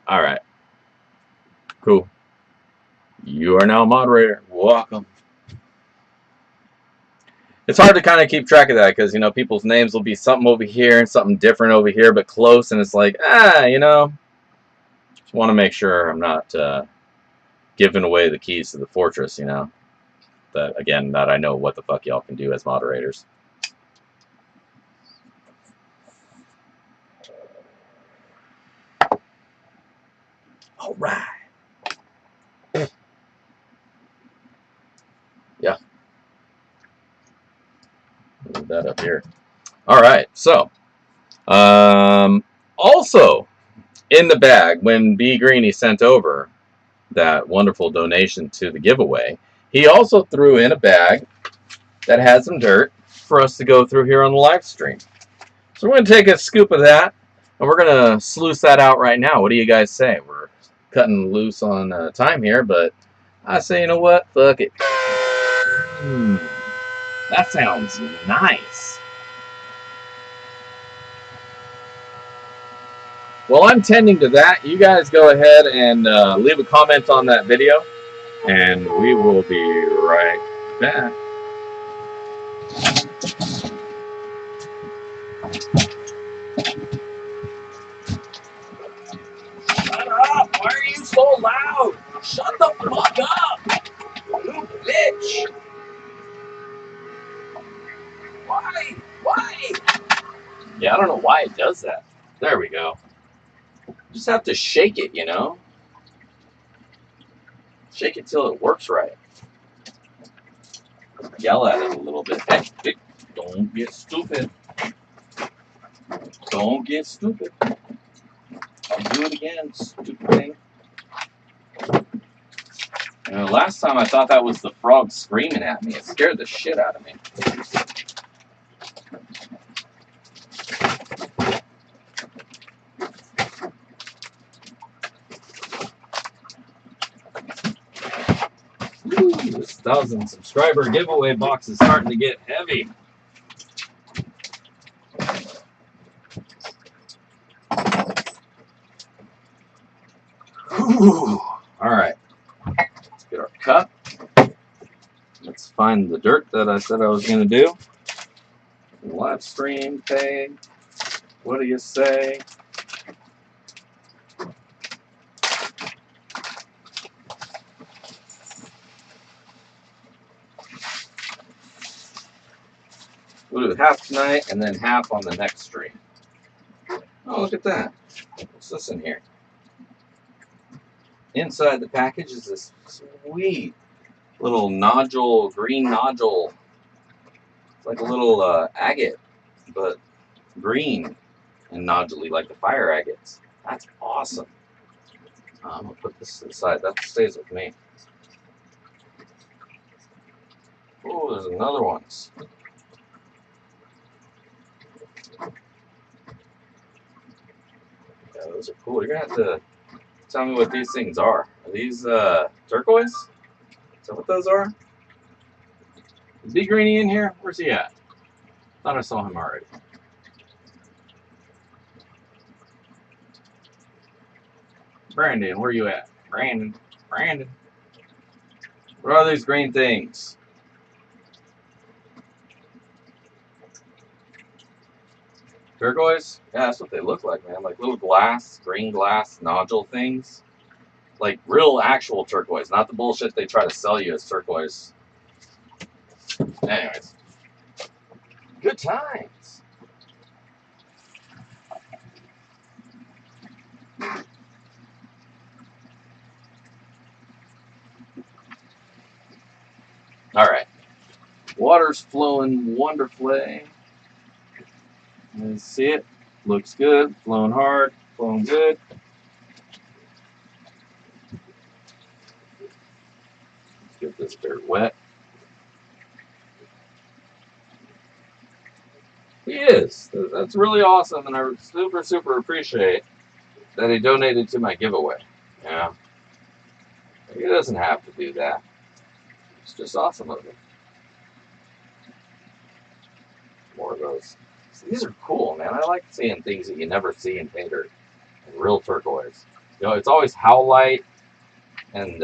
Alright. Cool. You are now a moderator. Welcome. It's hard to kind of keep track of that because, you know, people's names will be something over here and something different over here, but close, and it's like, you know, just want to make sure I'm not giving away the keys to the fortress, you know. That, again, that I know what the fuck y'all can do as moderators. All right. Yeah. Move that up here. All right. So, also in the bag, when B Greenie sent over that wonderful donation to the giveaway, he also threw in a bag that had some dirt for us to go through here on the live stream. So we're going to take a scoop of that, and we're going to sluice that out right now. What do you guys say? We're cutting loose on time here, but I say, you know what? Fuck it. That sounds nice. While I'm tending to that, you guys go ahead and leave a comment on that video, and we will be right back. Shut up! Why are you so loud? Shut the fuck up! You bitch! Why? Why? Yeah, I don't know why it does that. There we go. You just have to shake it, you know? Shake it till it works right. Yell at it a little bit. Hey, don't get stupid. Don't get stupid. I'll do it again, stupid thing. You know, last time I thought that was the frog screaming at me. It scared the shit out of me. Ooh, this 1,000 subscriber giveaway box is starting to get heavy. Ooh. All right. Let's get our cup. Let's find the dirt that I said I was going to do. Live stream pay. What do you say? We'll do half tonight and then half on the next stream. Oh, look at that. What's this in here? Inside the package is this sweet little nodule, green nodule. It's like a little agate, but green and nodule-y like the fire agates. That's awesome. I'm going to put this inside. That stays with me. Oh, there's another one. Yeah, those are cool. You're going to have to tell me what these things are. Are these turquoise? Is that what those are? Is B Greenie in here? Where's he at? Thought I saw him already. Brandon, where you at? Brandon. Brandon. What are these green things? Turquoise? Yeah, that's what they look like, man. Like little glass, green glass nodule things. Like real actual turquoise, not the bullshit they try to sell you as turquoise. Anyways. Good times. Alright. Water's flowing wonderfully. Let's see it. Looks good. Flowing hard. Flowing good. Let's get this dirt wet. He is. That's really awesome, and I super, super appreciate that he donated to my giveaway. Yeah. He doesn't have to do that. It's just awesome of him. More of those. So these are cool, man. I like seeing things that you never see in pay dirt. And real turquoise. You know, it's always howlite and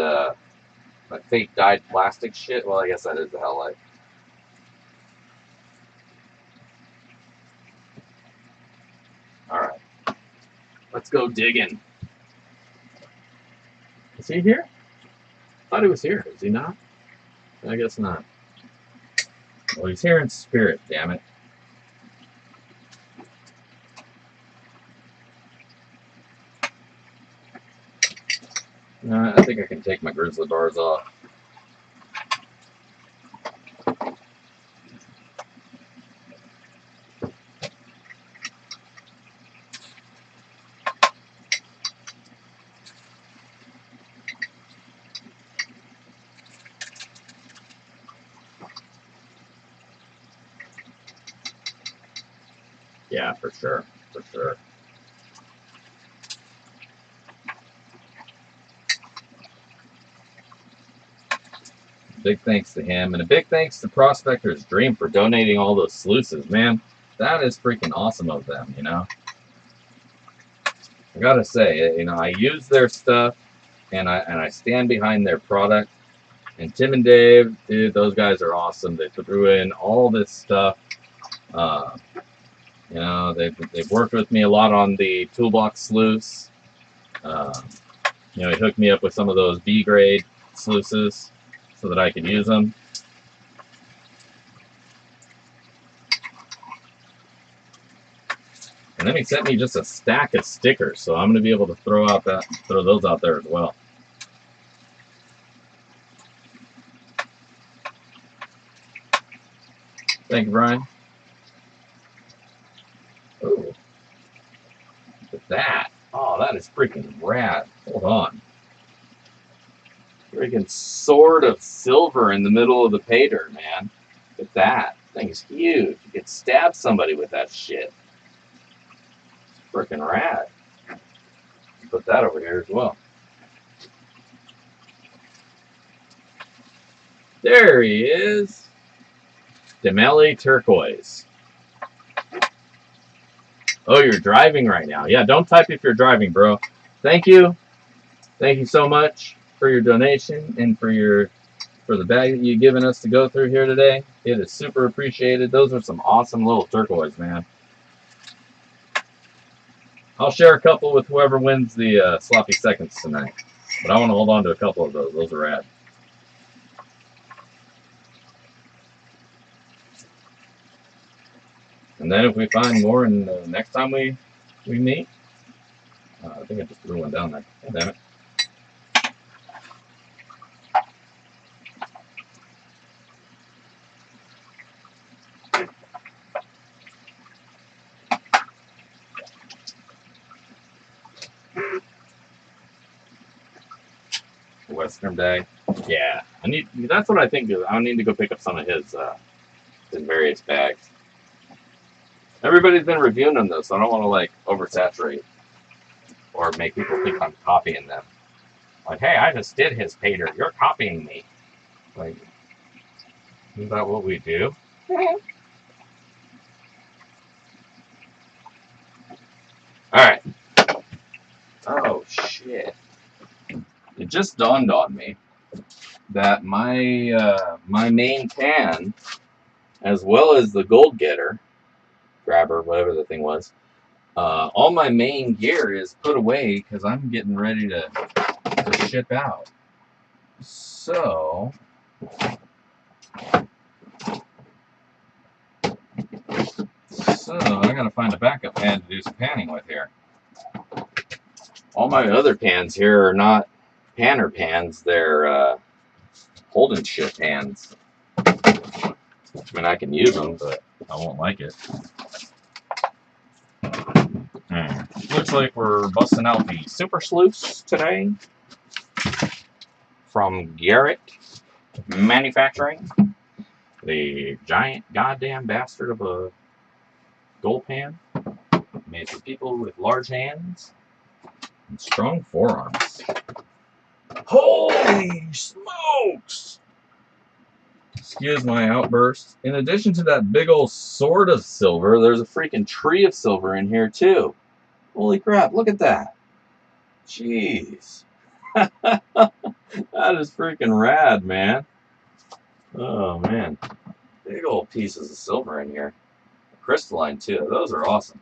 That fake dyed plastic shit. Well, I guess that is the Hell-Light. Alright. Let's go digging. Is he here? I thought he was here. Is he not? I guess not. Well, he's here in spirit, damn it. I think I can take my grizzly bars off. Yeah, for sure. For sure. Big thanks to him, and a big thanks to Prospector's Dream for donating all those sluices, man. That is freaking awesome of them, you know. I gotta say, you know, I use their stuff, and I stand behind their product. And Tim and Dave, dude, those guys are awesome. They threw in all this stuff. You know, they've worked with me a lot on the toolbox sluice. You know, he hooked me up with some of those B grade sluices so that I could use them. And then he sent me just a stack of stickers, so I'm going to be able to throw those out there as well. Thank you, Brian. Ooh. Look at that. Oh, that is freaking rad. Hold on. Freaking sword of silver in the middle of the pater, man. Look at that. Thing is huge. You could stab somebody with that shit. It's freaking rad. Put that over here as well. There he is. Demelli Turquoise. Oh, you're driving right now. Yeah, don't type if you're driving, bro. Thank you. Thank you so much for your donation and for the bag that you've given us to go through here today. It is super appreciated. Those are some awesome little turquoise, man. I'll share a couple with whoever wins the sloppy seconds tonight. But I want to hold on to a couple of those. Those are rad. And then if we find more in the next time we meet, I think I just threw one down there. Oh, damn it. Western Day. Yeah, that's what I think. I need to go pick up some of his various bags. Everybody's been reviewing them though, so I don't want to like oversaturate or make people think I'm copying them. Like, hey, I just did his pater. You're copying me. Like, isn't that what we do? Alright. Oh, shit. It just dawned on me that my main pan, as well as the gold getter, grabber, whatever the thing was, all my main gear is put away because I'm getting ready to ship out. So, I gotta find a backup pan to do some panning with here. All my other pans here are not panner pans, they're holding shit pans. I mean, I can use them, but I won't like it. Looks like we're busting out the Super Sluice today from Garrett Manufacturing. The giant goddamn bastard of a gold pan made for people with large hands and strong forearms. Holy smokes! Excuse my outburst. In addition to that big old sword of silver, there's a freaking tree of silver in here too. Holy crap, look at that. Jeez. That is freaking rad, man. Oh, man. Big old pieces of silver in here. Crystalline, too. Those are awesome.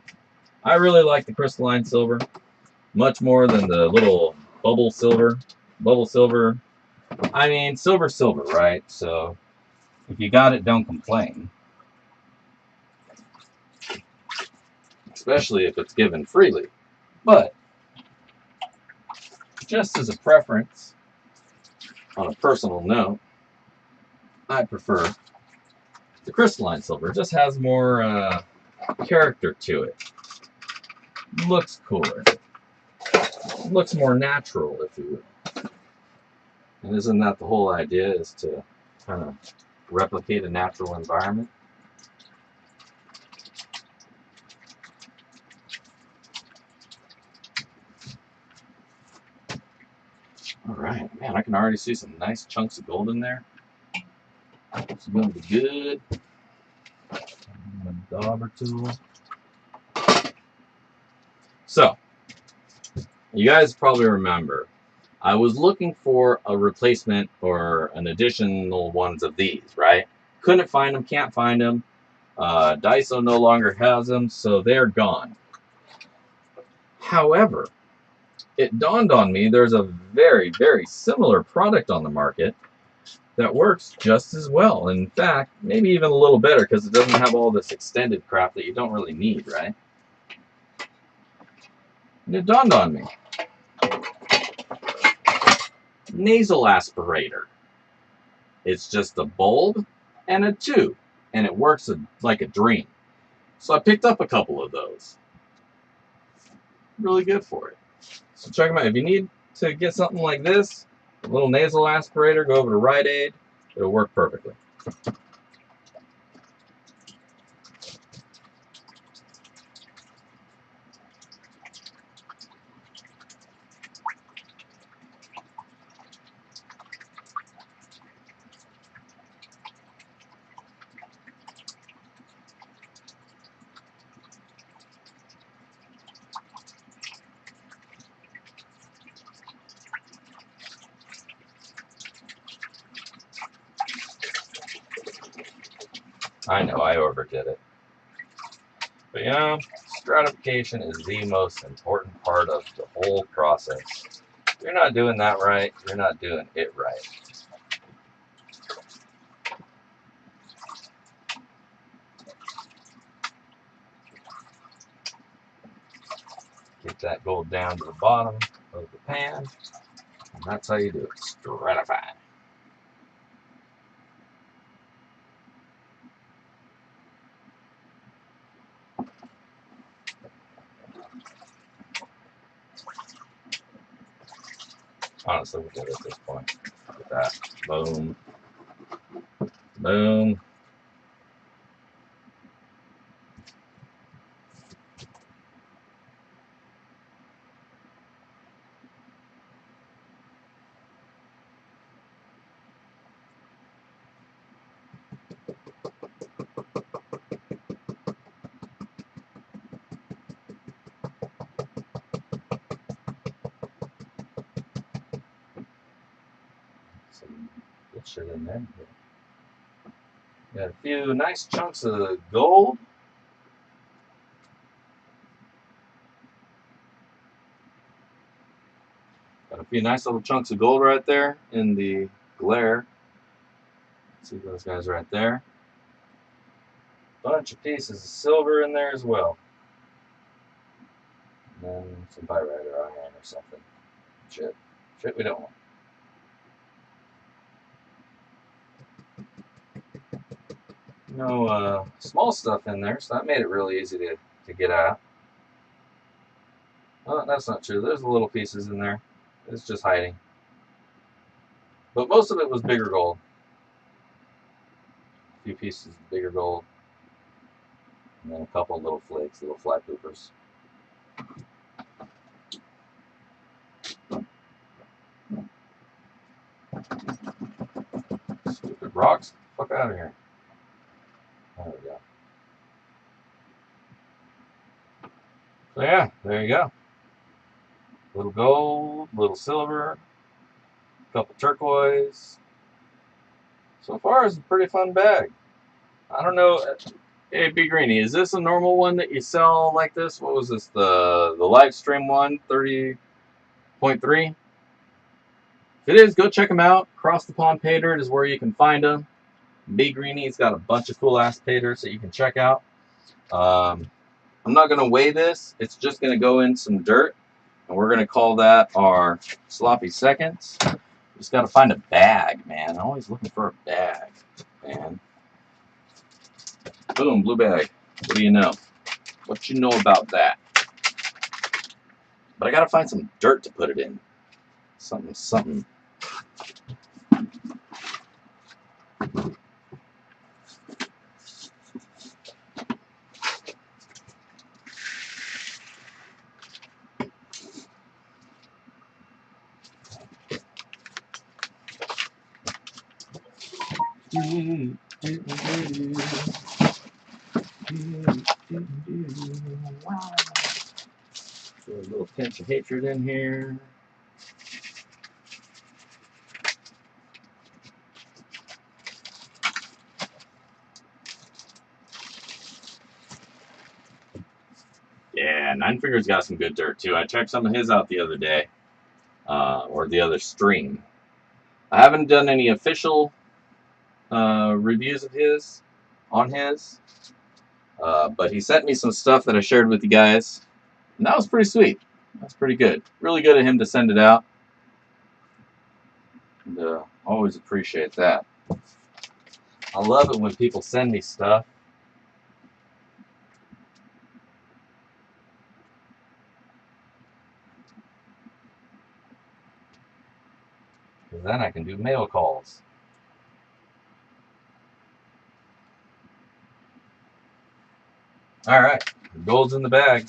I really like the crystalline silver. Much more than the little bubble silver. Bubble silver. I mean, silver's silver, right? So, if you got it, don't complain. Especially if it's given freely. But, just as a preference, on a personal note, I prefer the crystalline silver. It just has more character to it. Looks cooler. Looks more natural, if you will. And isn't that the whole idea, is to kind of replicate a natural environment? All right, man, I can already see some nice chunks of gold in there. It's going to be good. A dauber tool. So, you guys probably remember, I was looking for a replacement or an additional ones of these, right? Couldn't find them, can't find them. Daiso no longer has them, so they're gone. However, it dawned on me there's a very, very similar product on the market that works just as well. In fact, maybe even a little better because it doesn't have all this extended crap that you don't really need, right? And it dawned on me. Nasal aspirator. It's just a bulb and a tube, and it works like a dream. So I picked up a couple of those. Really good for it. So check them out. If you need to get something like this, a little nasal aspirator, go over to Rite Aid. It'll work perfectly. I know, I overdid it. But you know, stratification is the most important part of the whole process. If you're not doing that right, you're not doing it right. Get that gold down to the bottom of the pan, and that's how you do it. Stratify. Honestly, we're good at this point. Look at that. Boom. Boom. Some good shit in there. Got a few nice chunks of gold. Got a few nice little chunks of gold right there in the glare. See those guys right there. Bunch of pieces of silver in there as well. And then some pyrite or iron or something. Shit we don't want. No small stuff in there, so that made it really easy to get at. Oh, that's not true. There's the little pieces in there. It's just hiding. But most of it was bigger gold. A few pieces of bigger gold. And then a couple little flakes, little flat poopers. Stupid rocks. Fuck out of here. There we go. So yeah, there you go. Little gold, little silver. couple turquoise. So far, it's a pretty fun bag. I don't know. Hey, B Greenie, is this a normal one that you sell like this? What was this? The live stream one, 30.3? If it is, go check them out. Cross the Pond Pay Dirt is where you can find them. B Greenie's got a bunch of cool ass pay dirts that you can check out. I'm not going to weigh this. It's just going to go in some dirt. And we're going to call that our sloppy seconds. Just got to find a bag, man. I'm always looking for a bag, man. Boom, blue bag. What do you know? What you know about that? But I got to find some dirt to put it in. Something. Wow. Throw a little pinch of hatred in here. Yeah, Nine Fingers got some good dirt too. I checked some of his out the other day, or the other stream. I haven't done any official reviews of his on his, but he sent me some stuff that I shared with you guys, and that was pretty sweet. That's pretty good. Really good of him to send it out. And, always appreciate that. I love it when people send me stuff. Because then I can do mail calls. Alright, gold's in the bag.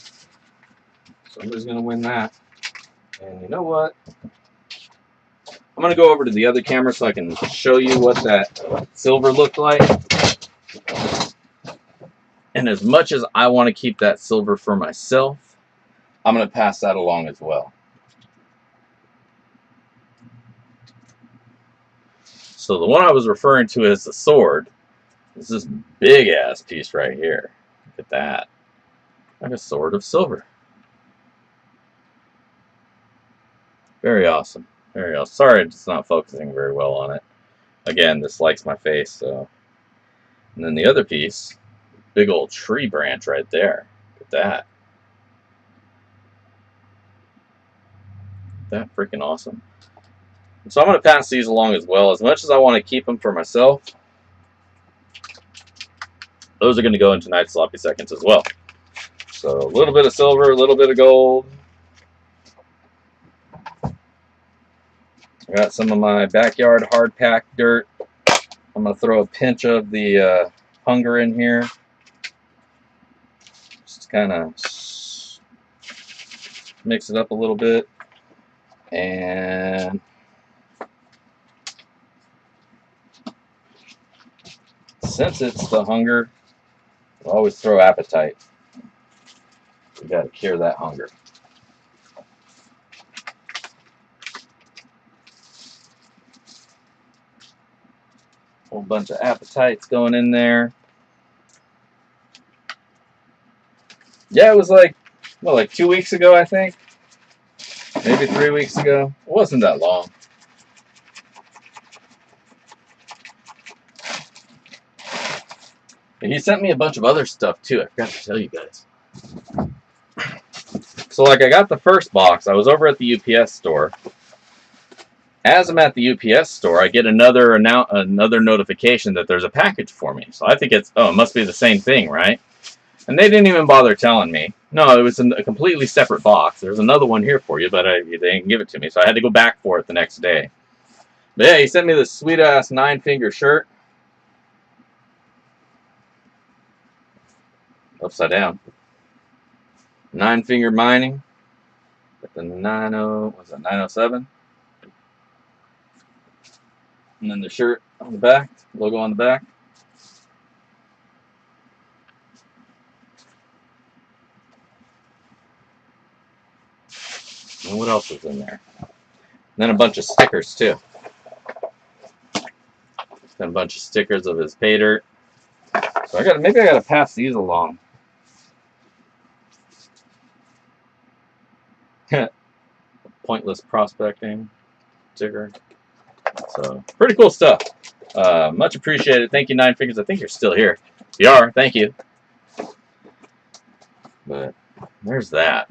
Somebody's going to win that. And you know what? I'm going to go over to the other camera so I can show you what that silver looked like. And as much as I want to keep that silver for myself, I'm going to pass that along as well. So the one I was referring to as the sword is this big ass piece right here. Look at that. Like a sword of silver. Very awesome. Very awesome. Sorry, it's not focusing very well on it. Again, this likes my face, so. And then the other piece, big old tree branch right there. Look at that. That freaking awesome. So I'm going to pass these along as well. As much as I want to keep them for myself, those are going to go into tonight's sloppy seconds as well. So a little bit of silver, a little bit of gold. I got some of my backyard hard packed dirt. I'm going to throw a pinch of the hunger in here. Just kind of mix it up a little bit. And since it's the hunger, I always throw appetite. You got to cure that hunger. Whole bunch of appetites going in there. Yeah, it was like, well, like 2 weeks ago, I think. Maybe 3 weeks ago. It wasn't that long. And he sent me a bunch of other stuff too. I forgot to tell you guys. So like I got the first box. I was over at the UPS store. As I'm at the UPS store, I get another notification that there's a package for me. So I think it must be the same thing, right? And they didn't even bother telling me. No, it was a completely separate box. There's another one here for you, but they didn't give it to me. So I had to go back for it the next day. But yeah, he sent me this sweet-ass 9-finger shirt. Upside down. 9-finger mining. With the 907? And then the shirt on the back, logo on the back. And what else was in there? And then a bunch of stickers too. And a bunch of stickers of his pay dirt. So maybe I gotta pass these along. Pointless prospecting sticker. So pretty cool stuff. Much appreciated. Thank you, Nine Fingers. I think you're still here. If you are, thank you. But there's that.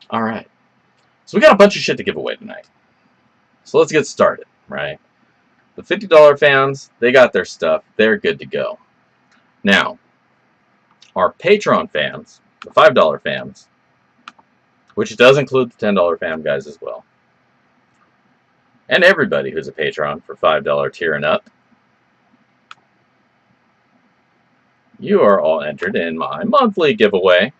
All right. So we got a bunch of shit to give away tonight. So let's get started, right? The $50 fans, they got their stuff. They're good to go. Now, our Patreon fans, the $5 fans, which does include the $10 fam guys as well, and everybody who's a patron for $5 tier and up, you are all entered in my monthly giveaway.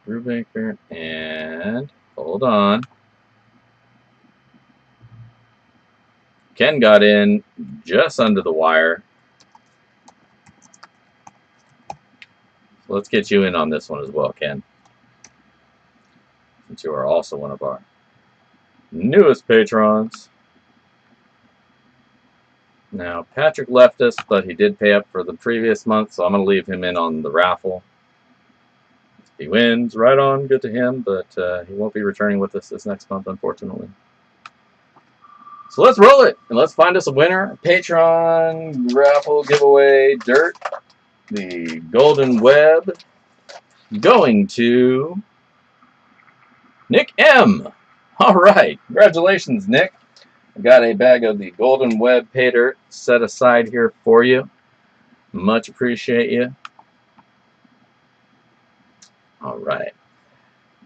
Brubaker, and hold on. Ken got in just under the wire. So let's get you in on this one as well, Ken. Since you are also one of our newest patrons. Now, Patrick left us, but he did pay up for the previous month, so I'm going to leave him in on the raffle. If he wins, right on, good to him, but he won't be returning with us this next month, unfortunately. So let's roll it, and let's find us a winner. Patreon raffle giveaway dirt. The Golden Web going to Nick M. All right, congratulations, Nick. I got a bag of the Golden Web pay dirt set aside here for you. Much appreciate you. All right,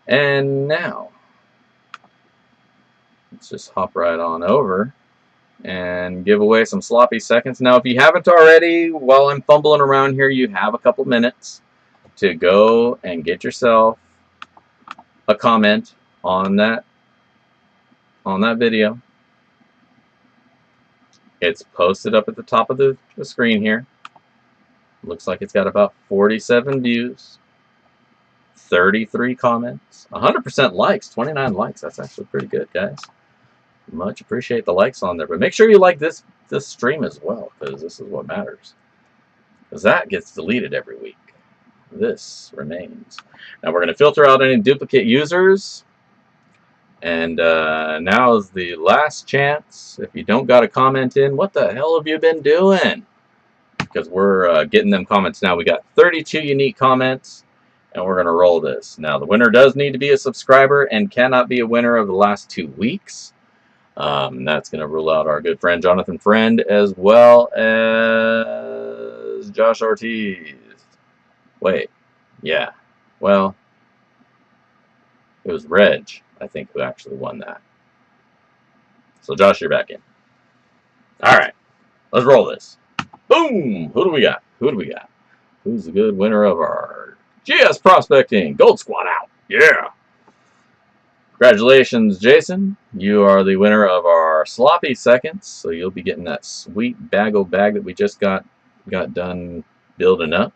and now let's just hop right on over and give away some sloppy seconds. Now, if you haven't already, while I'm fumbling around here, you have a couple minutes to go and get yourself a comment on that video. It's posted up at the top of the screen here. Looks like it's got about 47 views, 33 comments, 100% likes, 29 likes. That's actually pretty good, guys. Much appreciate the likes on there. But make sure you like this stream as well, because this is what matters. Because that gets deleted every week. This remains. Now we're going to filter out any duplicate users. And now is the last chance. If you don't got a comment in, what the hell have you been doing? Because we're getting them comments now. We got 32 unique comments, and we're going to roll this. Now, the winner does need to be a subscriber and cannot be a winner of the last 2 weeks. That's going to rule out our good friend Jonathan Friend, as well as Josh Ortiz. Wait, yeah. Well, it was Reg, I think, who actually won that. So, Josh, you're back in. All right, let's roll this. Boom! Who do we got? Who do we got? Who's the good winner of our GS Prospecting Gold Squad out? Yeah! Congratulations, Jason. You are the winner of our sloppy seconds, so you'll be getting that sweet bag that we just got done building up.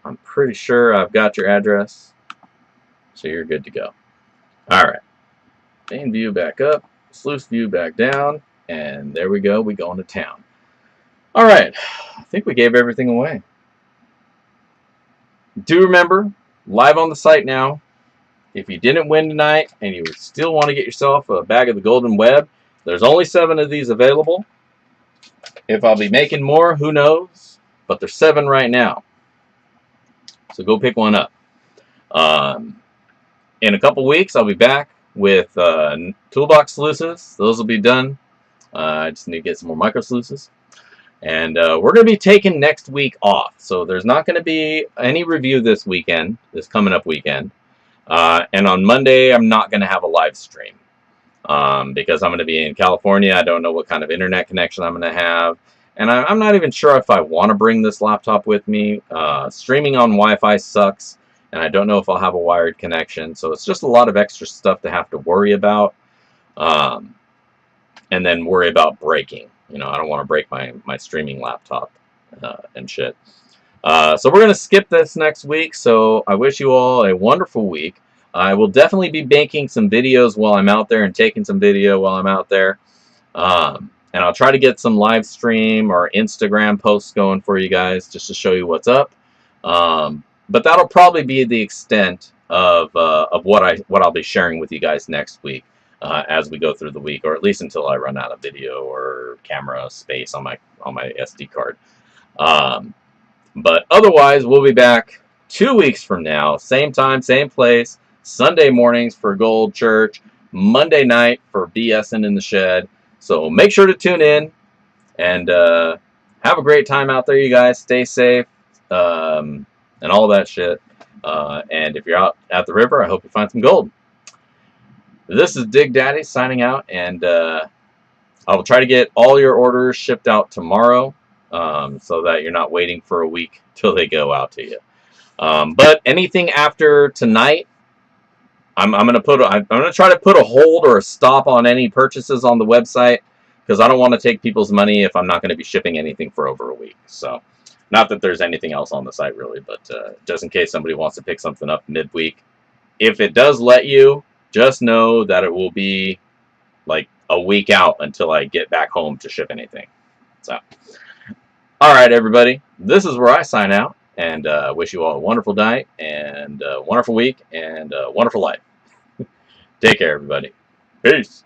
I'm pretty sure I've got your address, so you're good to go. All right. Main view back up, sluice view back down, and there we go. We go into town. All right. I think we gave everything away. Do remember, live on the site now, if you didn't win tonight and you still want to get yourself a bag of the Golden Web, there's only 7 of these available. If I'll be making more, who knows? But there's 7 right now. So go pick one up. In a couple weeks, I'll be back with toolbox sluices. Those will be done. I just need to get some more micro sluices. And we're going to be taking next week off. So there's not going to be any review this weekend, this coming up weekend. And on Monday, I'm not going to have a live stream. Because I'm going to be in California. I don't know what kind of internet connection I'm going to have. And I'm not even sure if I want to bring this laptop with me. Streaming on Wi-Fi sucks. And I don't know if I'll have a wired connection. So it's just a lot of extra stuff to have to worry about. And then worry about breaking. You know, I don't want to break my streaming laptop and shit. So we're going to skip this next week, so I wish you all a wonderful week. I will definitely be making some videos while I'm out there and taking some video while I'm out there. And I'll try to get some live stream or Instagram posts going for you guys just to show you what's up. But that'll probably be the extent of what I'll be sharing with you guys next week as we go through the week, or at least until I run out of video or camera space on my SD card. But otherwise, we'll be back 2 weeks from now, same time, same place, Sunday mornings for Gold Church, Monday night for BSing in the Shed. So make sure to tune in and have a great time out there, you guys. Stay safe and all that shit. And if you're out at the river, I hope you find some gold. This is Dig Daddy signing out, and I will try to get all your orders shipped out tomorrow. So that you're not waiting for a week till they go out to you. But anything after tonight, I'm gonna try to put a hold or a stop on any purchases on the website, because I don't want to take people's money if I'm not going to be shipping anything for over a week. So, not that there's anything else on the site really, but just in case somebody wants to pick something up midweek, if it does let you, just know that it will be like a week out until I get back home to ship anything. So. Alright, everybody, this is where I sign out, and wish you all a wonderful night, and a wonderful week, and a wonderful life. Take care, everybody. Peace.